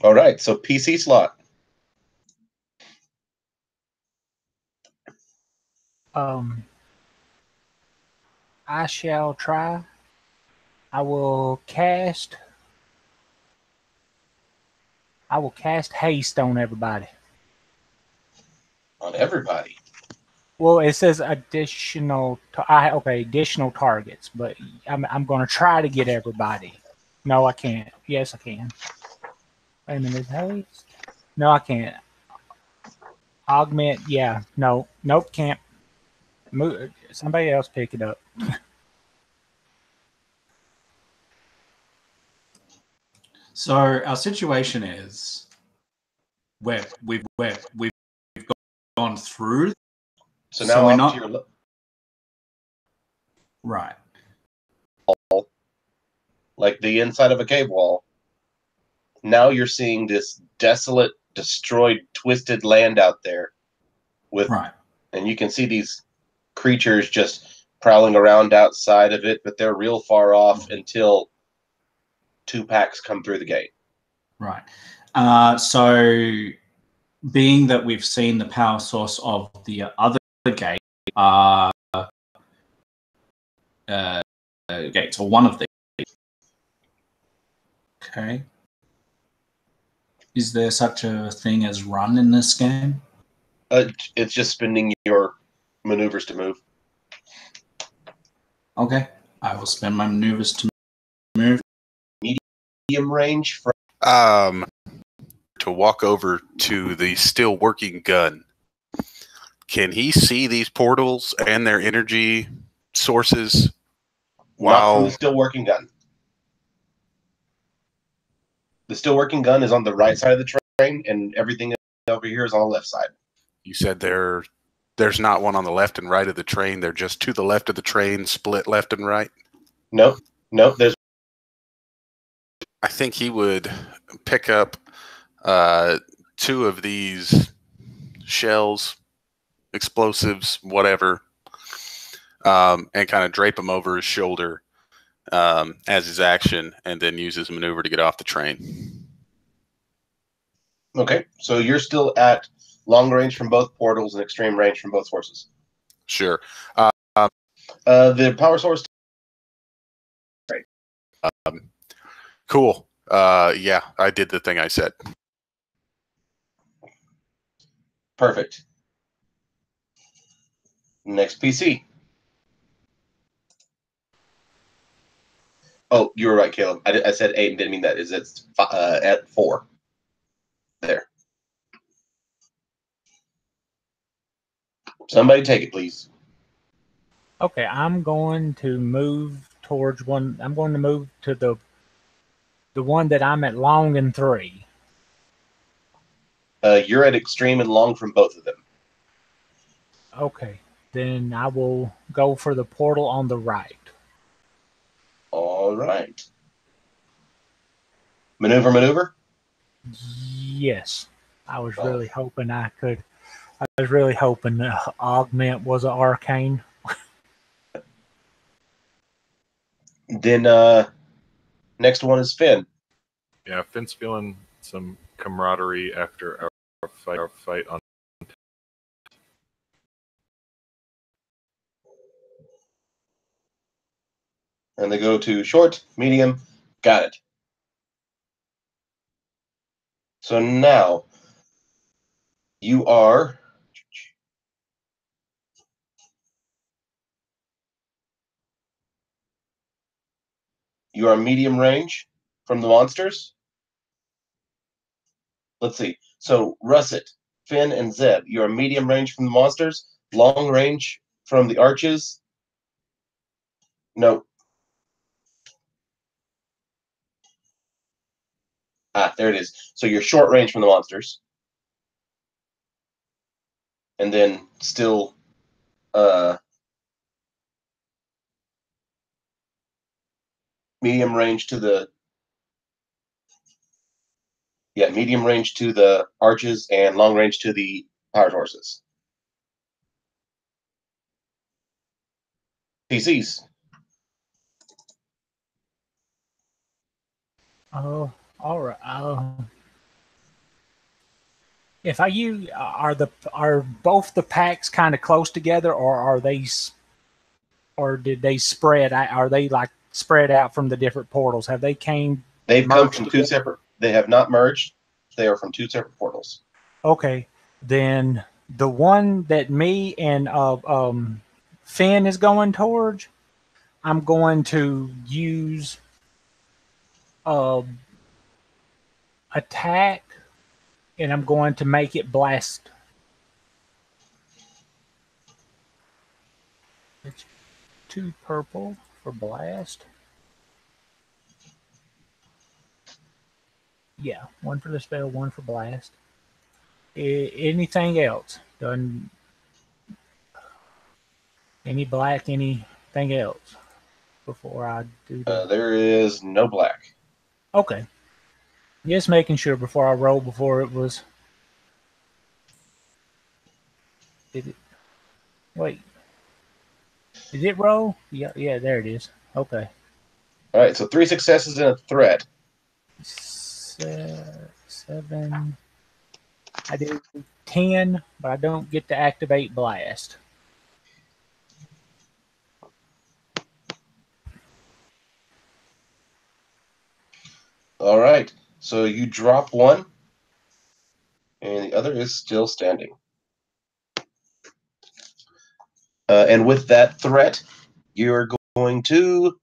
All right. So PC slot. I shall try. I will cast haste on everybody. On everybody. Well, it says additional. Additional targets, but I'm going to try to get everybody. No, I can't. Yes, I can. Wait a minute, haste? No, I can't. Augment. Yeah. No. Nope. Can't. Move. Somebody else pick it up. So our situation is we've gone through. So now we're off not to your right. Like the inside of a cave wall. Now you're seeing this desolate, destroyed, twisted land out there with Right. and you can see these creatures just prowling around outside of it, but they're real far off until 2 packs come through the gate. Right. So being that we've seen the power source of the other gate, gates, or one of these. Okay. Is there such a thing as run in this game? It's just spending your maneuvers to move. Okay. I will spend my maneuvers to move. Medium range from to walk over to the still working gun. Can he see these portals and their energy sources not from while the still working gun. The still working gun is on the right side of the train, and everything over here is on the left side. you said there's not one on the left and right of the train? They're just to the left of the train, split left and right? Nope. There's. I think he would pick up 2 of these shells, explosives, whatever, and kind of drape them over his shoulder as his action, and then use his maneuver to get off the train. Okay, so you're still at long range from both portals and extreme range from both sources. Sure. The power source. Cool. Yeah, I did the thing I said. Perfect. Next PC. Oh, you were right, Caleb. I said 8 and didn't mean that. It's at 4. There. Somebody take it, please. Okay, I'm going to move towards one. I'm going to move to the one that I'm at long and 3. You're at extreme and long from both of them. Okay, then I will go for the portal on the right. All right. Maneuver. Yes, I was really hoping I could. I was really hoping augment was an arcane. Then next one is Finn. Yeah, Finn's feeling some camaraderie after our fight on. And they go to short, medium, got it. So now you are medium range from the monsters? Let's see. So Russet, Finn, and Zeb, you're medium range from the monsters, long range from the arches. No. Ah, there it is. So you're short range from the monsters. And then still medium range to the medium range to the arches and long range to the powered horses. PCs. Oh, all right. If I use are both the packs kind of close together, or are they, or did they spread? Are they like spread out from the different portals? Have they came? They've come from together? two separate. They have not merged. They are from two separate portals. Okay, then the one that me and Finn is going towards, I'm going to use attack, and I'm going to make it blast. It's 2 purple for blast. Yeah, 1 for the spell, 1 for blast. Anything else? Done? Any black? Anything else before I do that? There is no black. Okay. Just making sure before I roll. Before it was. Did it? Wait. Did it roll? Yeah. Yeah. There it is. Okay. All right. So 3 successes and a threat. 7. I do 10, but I don't get to activate blast. All right. So you drop 1, and the other is still standing. And with that threat, you're going to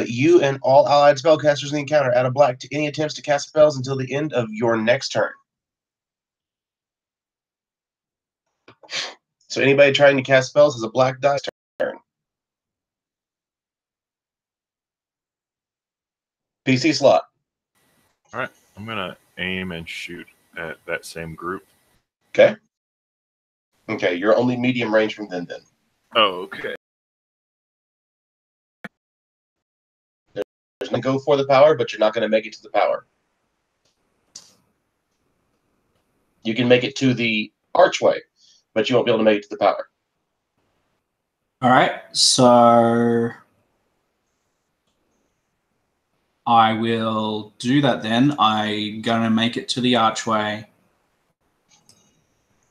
you and all allied spellcasters in the encounter add a black to any attempts to cast spells until the end of your next turn. So anybody trying to cast spells has a black dice turn. PC slot. All right, I'm gonna aim and shoot at that same group. Okay. Okay, you're only medium range from then. Oh, okay. There's no go for the power, but you're not going to make it to the power. You can make it to the archway, but you won't be able to make it to the power. All right, so I will do that then. I'm going to make it to the archway.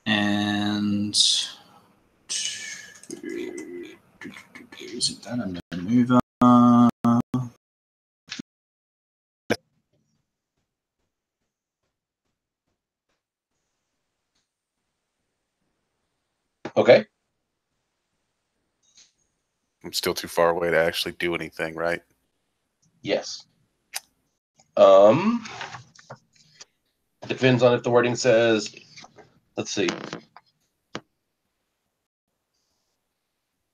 And is it done? I'm going to move on. Okay. I'm still too far away to actually do anything, right? Yes. Depends on if the wording says, let's see.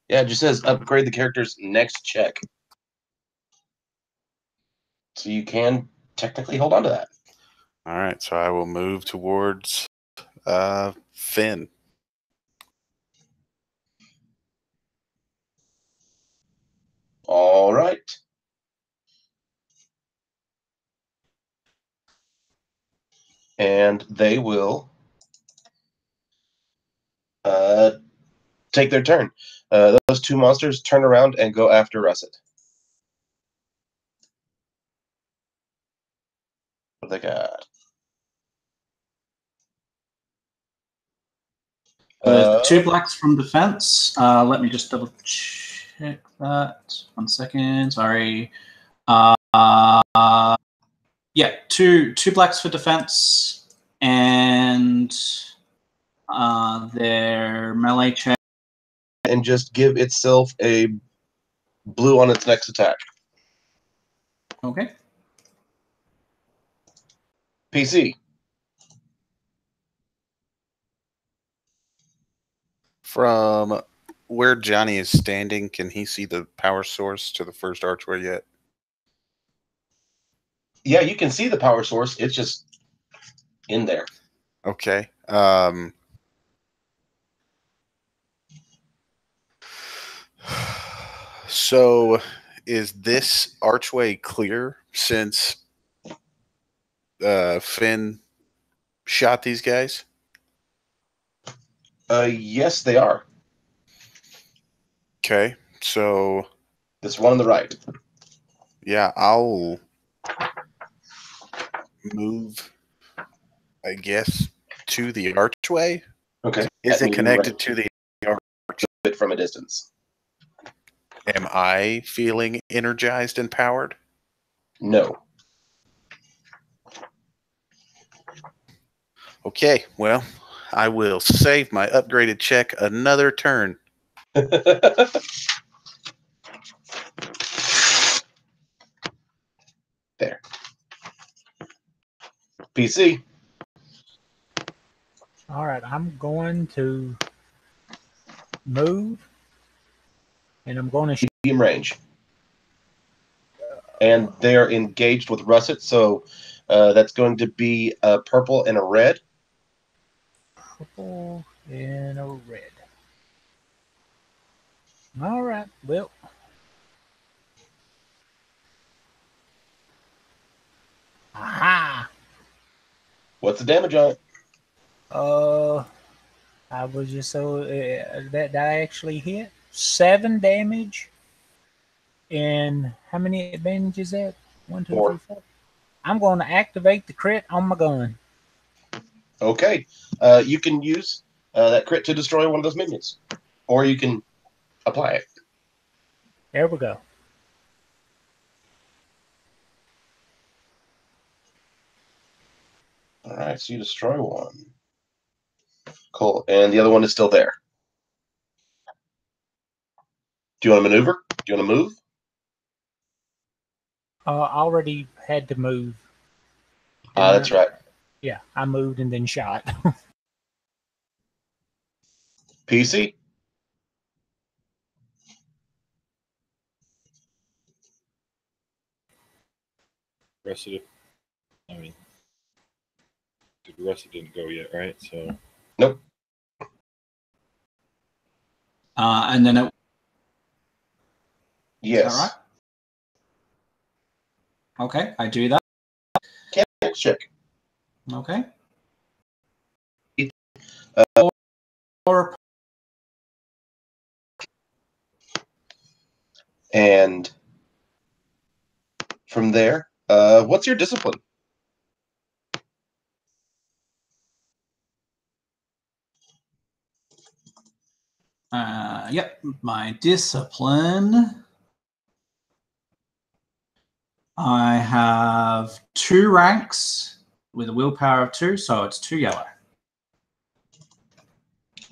Yeah, it just says upgrade the character's next check. So you can technically hold on to that. All right, so I will move towards Finn. All right. And they will take their turn. Those 2 monsters turn around and go after Russet. What they got? 2 blacks from defense. Let me just double check that. 1 second. Sorry. Yeah, two blacks for defense and Their melee check. And just give itself a blue on its next attack. Okay. PC. From where Johnny is standing, can he see the power source to the first archway yet? Yeah, you can see the power source. It's just in there. Okay. So is this archway clear since Finn shot these guys? Yes, they are. Okay. So This one on the right. yeah, I'll move, I guess, to the archway. Okay. Is At it medium connected range. to the It from a distance? Am I feeling energized and powered? No. Okay, well, I will save my upgraded check another turn. There. PC. All right, I'm going to move, and I'm going to Medium range. And they're engaged with russet, so that's going to be a purple and a red. purple and a red. All right, well. Aha! What's the damage on it? I was just so that actually hit 7 damage. And how many advantages is that? 1, 2, 4. 3, 4. I'm going to activate the crit on my gun. Okay. You can use that crit to destroy one of those minions. Or you can apply it. There we go. All right, so you destroy one. Cool. And the other one is still there. Do you want to maneuver? Do you want to move? I already had to move. That's right. Yeah, I moved and then shot. PC? Rest of it. I mean, the rest of it didn't go yet, right? So. Nope. And then it. Yes. Is that right? Okay, I do that. Mechanics check. Okay. Uh, Or And from there, what's your discipline? Yep, my discipline. I have 2 ranks with a willpower of 2, so it's 2 yellow.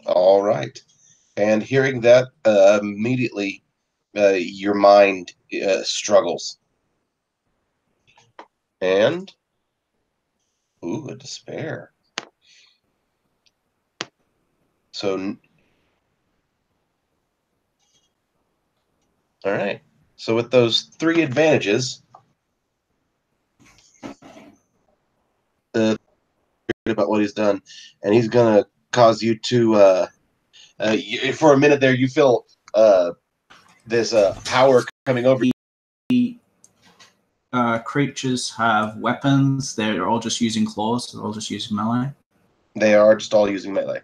All right. And hearing that, immediately your mind struggles. And, ooh, a despair. So, all right. So with those 3 advantages, about what he's done, and he's going to cause you to, for a minute there, you feel this power coming over. Creatures have weapons. They're all just using claws. They're all just using melee. They are just all using melee.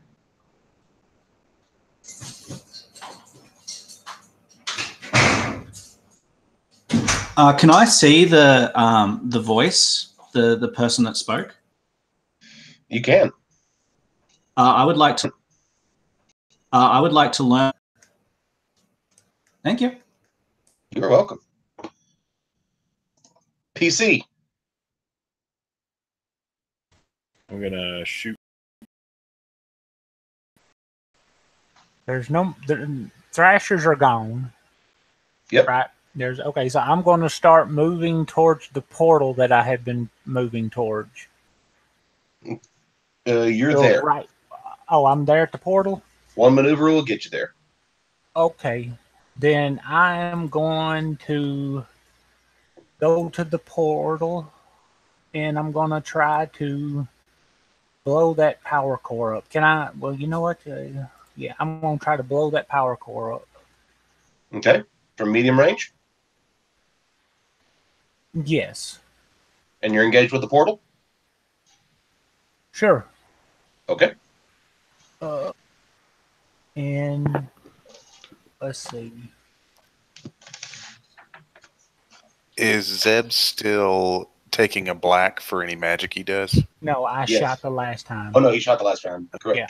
Can I see the voice, the person that spoke? You can. I would like to. I would like to learn. Thank you. You're welcome. PC. I'm gonna shoot There's no thrashers are gone. Yep. Right. There's okay. So I'm going to start moving towards the portal that I have been moving towards. You're So, there. right. Oh, I'm there at the portal. One maneuver will get you there. Okay. Then I am going to go to the portal, and I'm going to try to blow that power core up. Can I? Well, you know what? Yeah, I'm going to try to blow that power core up. Okay. From medium range? Yes. And you're engaged with the portal? Sure. Okay. And let's see. Is Zeb still taking a black for any magic he does? No, I Yes. shot the last time. Oh, no, you shot the last round. Correct. Yeah.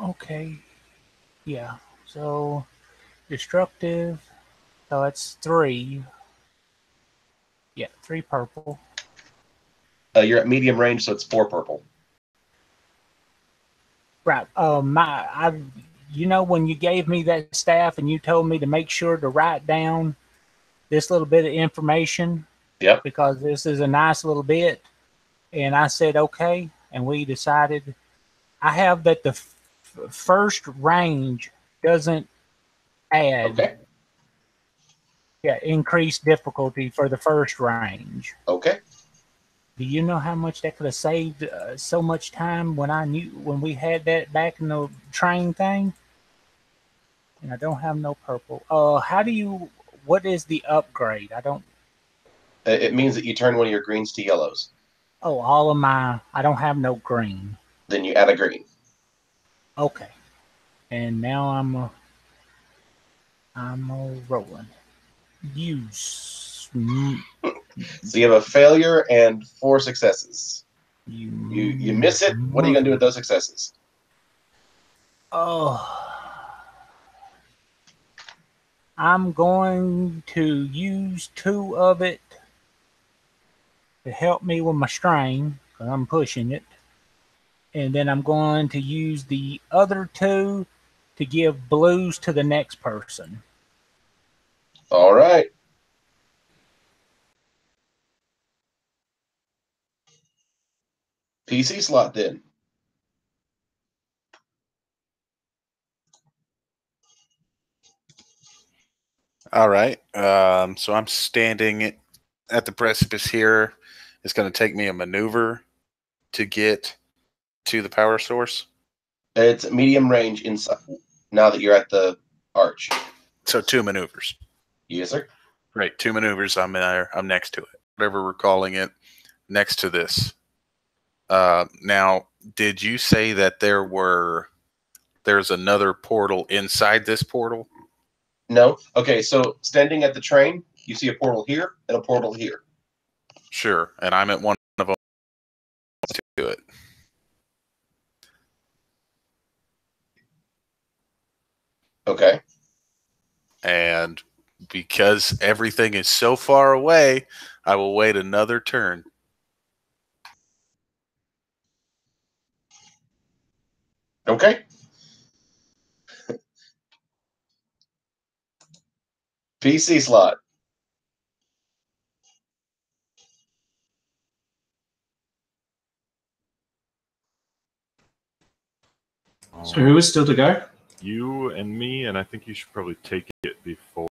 Okay. Yeah. So destructive. So it's 3. Yeah, 3 purple. You're at medium range, so it's 4 purple. Right. You know, when you gave me that staff and you told me to make sure to write down this little bit of information. Yep. Because this is a nice little bit, and I said okay, and we decided. I have that the first range doesn't add. Okay. Yeah, increased difficulty for the first range. Okay. Do you know how much that could have saved so much time when we had that back in the train thing? And I don't have no purple. What is the upgrade? I don't. It means that you turn one of your greens to yellows. Oh, I don't have no green. Then you add a green. Okay. And now I'm rolling. Use. So you have a failure and 4 successes. You miss it. What are you going to do with those successes? Oh. I'm going to use 2 of it to help me with my strain, because I'm pushing it. And then I'm going to use the other 2 to give blues to the next person. All right. PC slot then. All right. So I'm standing at the precipice here. It's going to take me a maneuver to get to the power source. It's medium range inside. Now that you're at the arch. So 2 maneuvers. Yes, sir. Right. 2 maneuvers. I'm there. I'm next to it. Whatever we're calling it. Next to this. Now, did you say that there's another portal inside this portal? No. Okay, so standing at the train, you see a portal here and a portal here. Sure. And I'm at one of them to do it. Okay. And because everything is so far away, I will wait another turn. Okay. PC slot. So who is still to go? You and me, and I think you should probably take it before.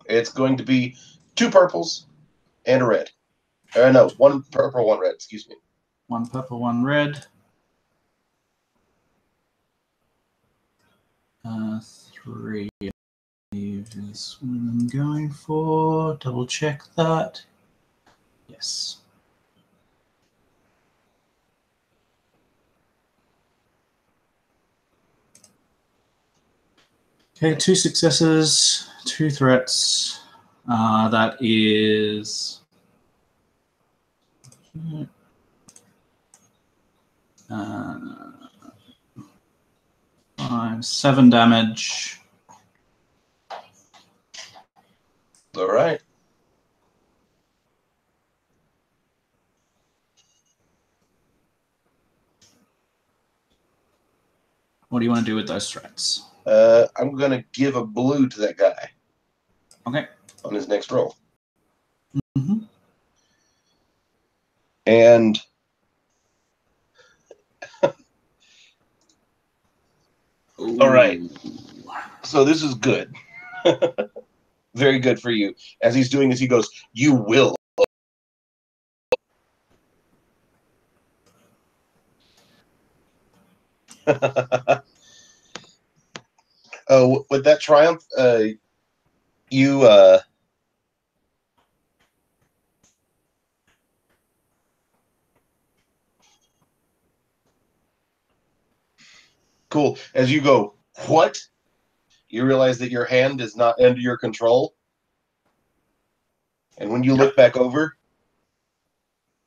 It's going to be 2 purples and a red. No, 1 purple, 1 red. Excuse me. 1 purple, 1 red. 3 is what I'm going for. Double check that. Yes. Okay, 2 successes, 2 threats. That is 7 damage. All right. What do you want to do with those threats? I'm going to give a blue to that guy. Okay. On his next roll. Mm-hmm. And all right. So this is good. Very good for you. As he's doing this, he goes, "You will." With that triumph, you cool. As you go, what? You realize that your hand is not under your control, and when you look back over,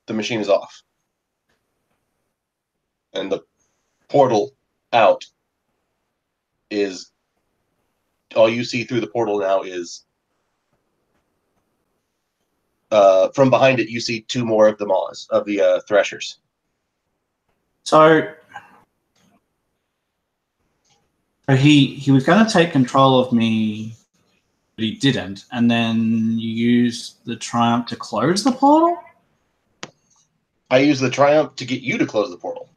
the machine is off, and the portal out is all you see through the portal now is from behind it. You see two more of the maws of the threshers. So he was going to take control of me, but he didn't. And then you used the triumph to close the portal? I use the triumph to get you to close the portal.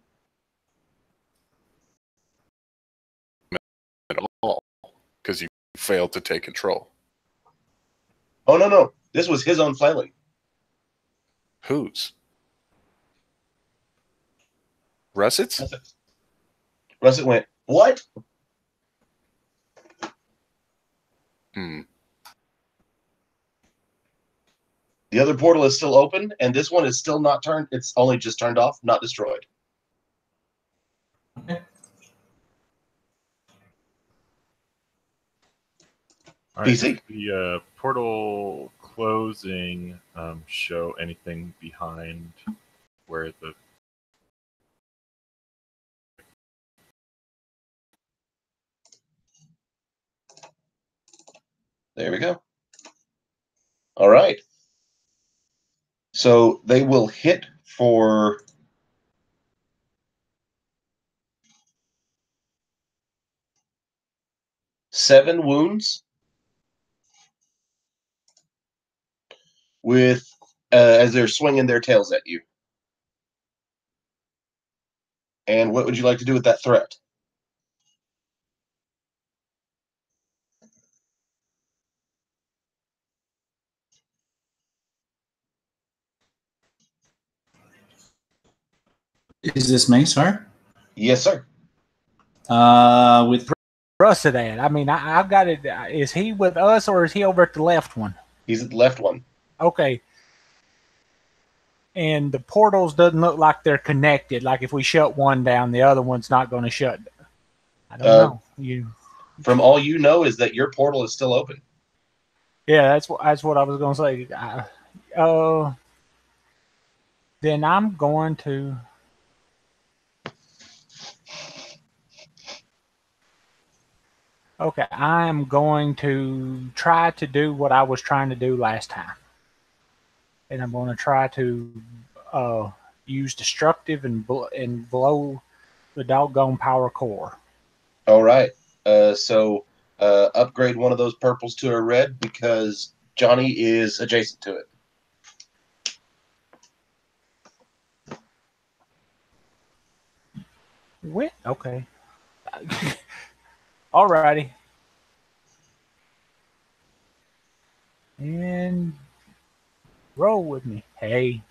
At all, because you failed to take control. Oh, no. This was his own flailing. Whose? Russet's? Russet went, what? The other portal is still open, and this one is still not turned. It's only just turned off, not destroyed. Okay. All right, PC. does the portal closing show anything behind where the... There we go. All right. So they will hit for 7 wounds with as they're swinging their tails at you. And what would you like to do with that threat? Is this me, sorry? Yes, sir. With Russet at? I mean, I've got it. Is he with us or is he over at the left one? He's at the left one. Okay. And the portals doesn't look like they're connected. Like if we shut one down, the other one's not going to shut. I don't know. From all you know is that your portal is still open. Yeah, that's what I was going to say. Then I'm going to. Okay, I am going to try to do what I was trying to do last time. And I'm going to try to use destructive and blow the doggone power core. All right. So upgrade one of those purples to a red because Johnny is adjacent to it. What? Okay. Alrighty. And roll with me. Hey.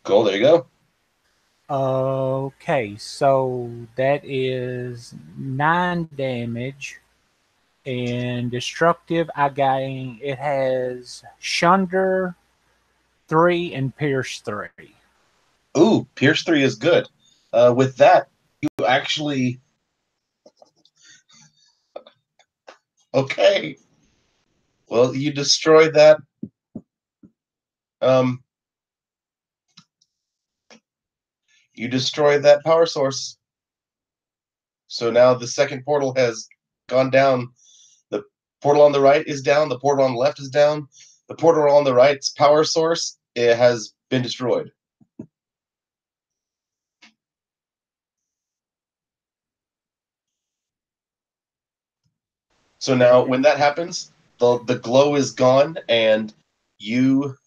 Cool. There you go. Okay, so that is 9 damage. And destructive, it has Shunder 3 and Pierce 3. Ooh, Pierce 3 is good. With that, you actually... Okay. Well, you destroy that. You destroy that power source. So now the second portal has gone down. The portal on the right is down. The portal on the left is down. The portal on the right's power source, it has been destroyed. So now, when that happens, the glow is gone, and you,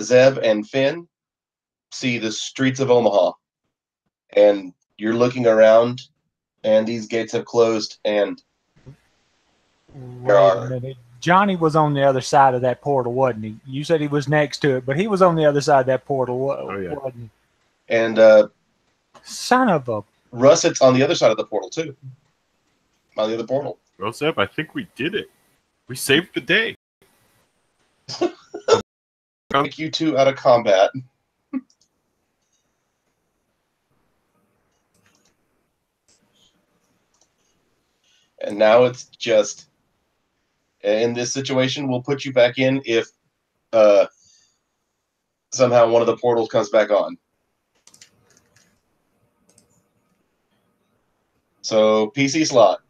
Zeb and Finn, see the streets of Omaha, and you're looking around, and these gates have closed, and Wait a minute. Johnny was on the other side of that portal, wasn't he? You said he was next to it, but he was on the other side of that portal, wasn't he? And son of a... Russet's on the other side of the portal, too. On the other portal. Well, Zeb, I think we did it. We saved the day. Take you two out of combat. And now it's just, in this situation, we'll put you back in if somehow one of the portals comes back on. So, PC slot.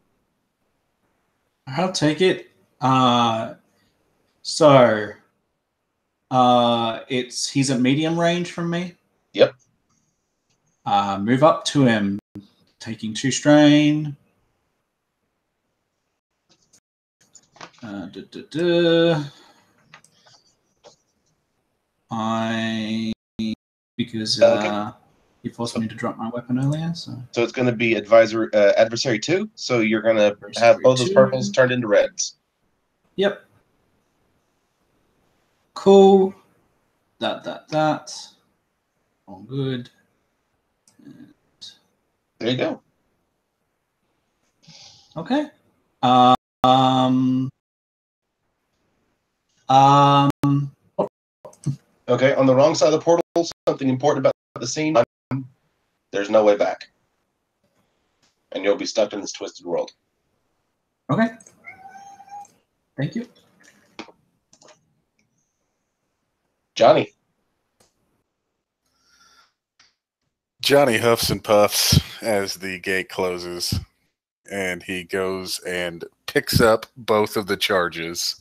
I'll take it. He's at medium range from me. Yep. Move up to him, taking 2 strain. Because he forced me to drop my weapon earlier. So it's going to be adversary 2. So you're going to have both those purples turned into reds. Yep. Cool. That. All good. And there you go. Okay. Okay, on the wrong side of the portal, something important about the scene. There's no way back. And you'll be stuck in this twisted world. Okay. Thank you. Johnny. Johnny huffs and puffs as the gate closes, and he goes and picks up both of the charges,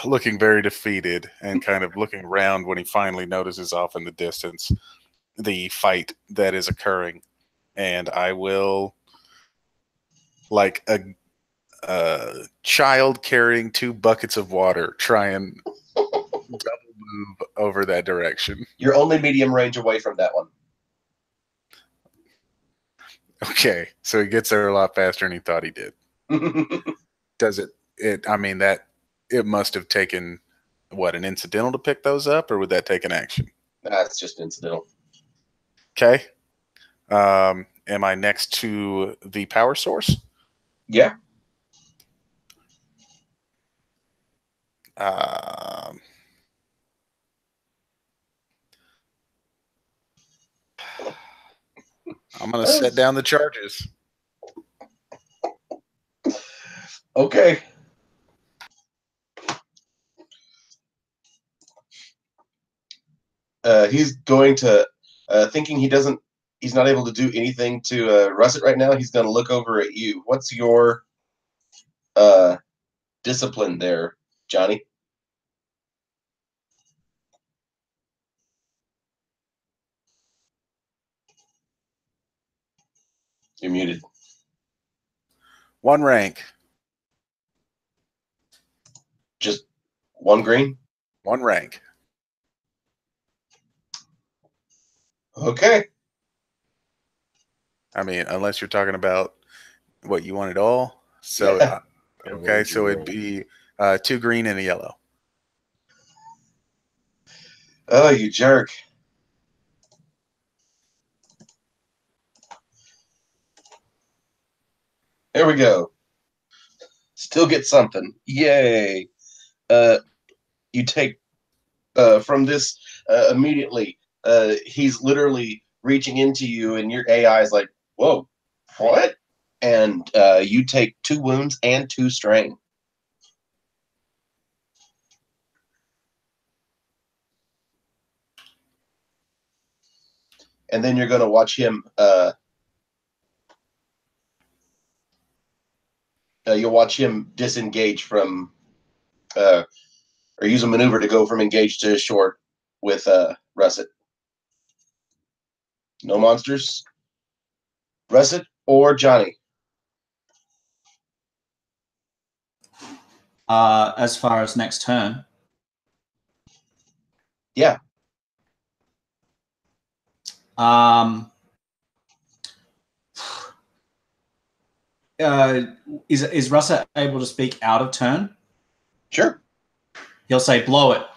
looking very defeated and kind of looking around when he finally notices off in the distance the fight that is occurring. And I will, like a child carrying 2 buckets of water, try and double move over that direction. You're only medium range away from that one. Okay, so he gets there a lot faster than he thought he did. Does it? It must have taken, an incidental to pick those up, or would that take an action? That's just incidental. Okay. Am I next to the power source? Yeah. I'm going to set down the charges. Okay. He's going to, thinking he's not able to do anything to Russet right now, he's going to look over at you. What's your discipline there, Johnny? You're muted. 1 rank. Just 1 green? 1 rank. Okay. I mean, unless you're talking about what you want it all. So, Yeah. Okay, so it'd be 2 green and a yellow. Oh, you jerk. There we go. Still get something. Yay. You take from this immediately. He's literally reaching into you, and your AI is like, whoa, what? And you take 2 wounds and 2 strain. And then you're going to watch him You'll watch him disengage from, or use a maneuver to go from engaged to short with Russet. No monsters? Russet or Johnny? As far as next turn. Yeah. Is Russet able to speak out of turn? Sure. He'll say, "Blow it."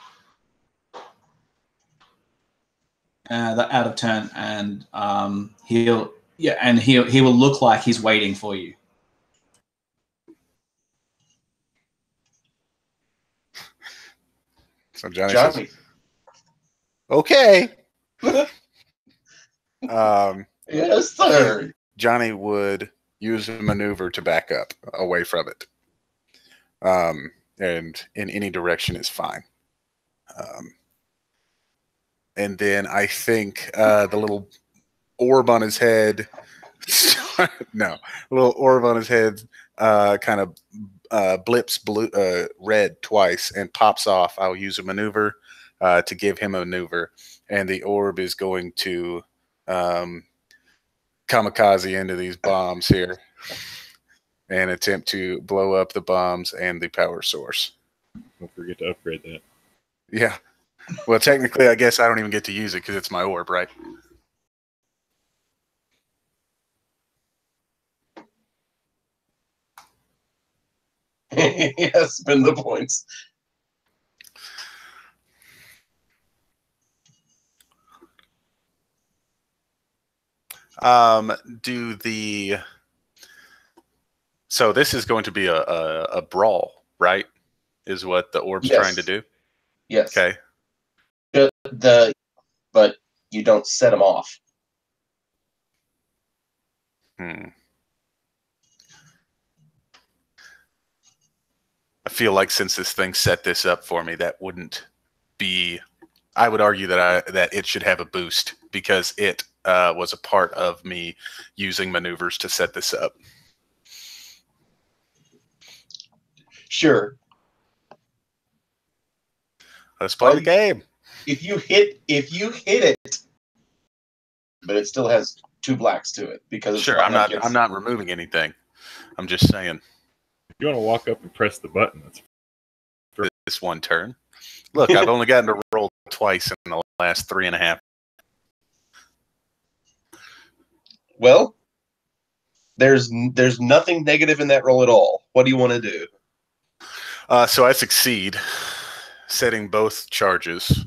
Out of turn, and he will look like he's waiting for you. So Johnny Johnny. says, "Okay." Yes, sir. Johnny would use a maneuver to back up away from it. And in any direction is fine. And then I think the little orb on his head, no, little orb on his head kind of blips red twice and pops off. I'll use a maneuver to give him a maneuver. And the orb is going to kamikaze into these bombs here and attempt to blow up the bombs and the power source. Don't forget to upgrade that. Yeah. Well, technically, I guess I don't even get to use it because it's my orb, right? Yeah, spend the points. So this is going to be a brawl, right? Is what the orb's trying to do? Yes. Okay. But you don't set them off. I feel like since this thing set this up for me, that wouldn't be. I would argue that it should have a boost because it was a part of me using maneuvers to set this up. Sure. Let's play the game. If you hit it, but it still has 2 blacks to it because it's Sure, I'm not removing anything. I'm just saying. If you want to walk up and press the button, that's this one turn. Look, I've only gotten to roll twice in the last 3.5. Well, there's nothing negative in that roll at all. What do you want to do? So I succeed, setting both charges.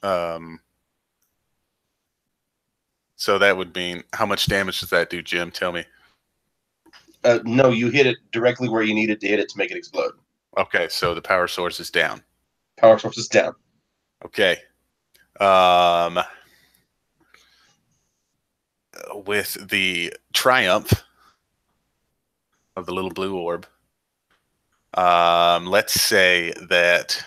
So that would mean, how much damage does that do, Jim? Tell me. No, you hit it directly where you needed to hit it to make it explode. Okay, so the power source is down. Power source is down. Okay. With the triumph of the little blue orb, let's say that.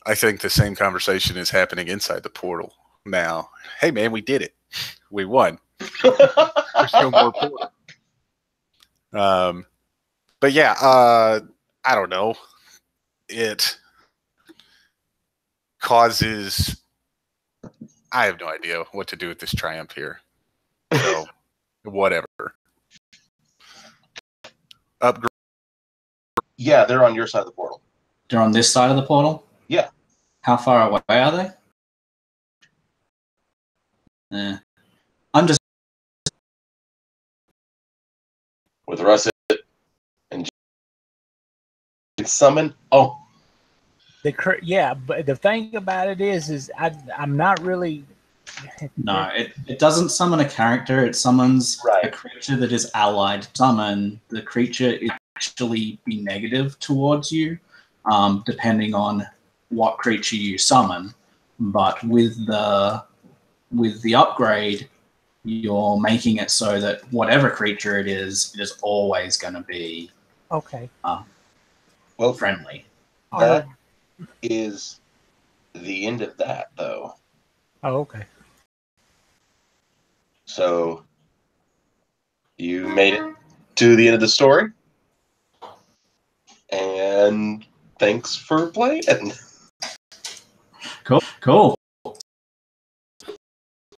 I think the same conversation is happening inside the portal now. Hey, man, we did it. We won. There's no more portal. But yeah, I don't know. It causes. I have no idea what to do with this triumph here. So, whatever. Upgrade. Yeah, they're on your side of the portal. They're on this side of the portal? Yeah. How far away are they? I'm just With Russet and summon. Oh. Yeah, but the thing about it is I'm not really. No, it doesn't summon a character. It summons a creature that is allied. Summon the creature is actually be negative towards you, depending on what creature you summon. But with the upgrade, you're making it so that whatever creature it is always going to be okay. Well, friendly. That is the end of that, though. Oh, okay. So you made it to the end of the story. And thanks for playing. Cool.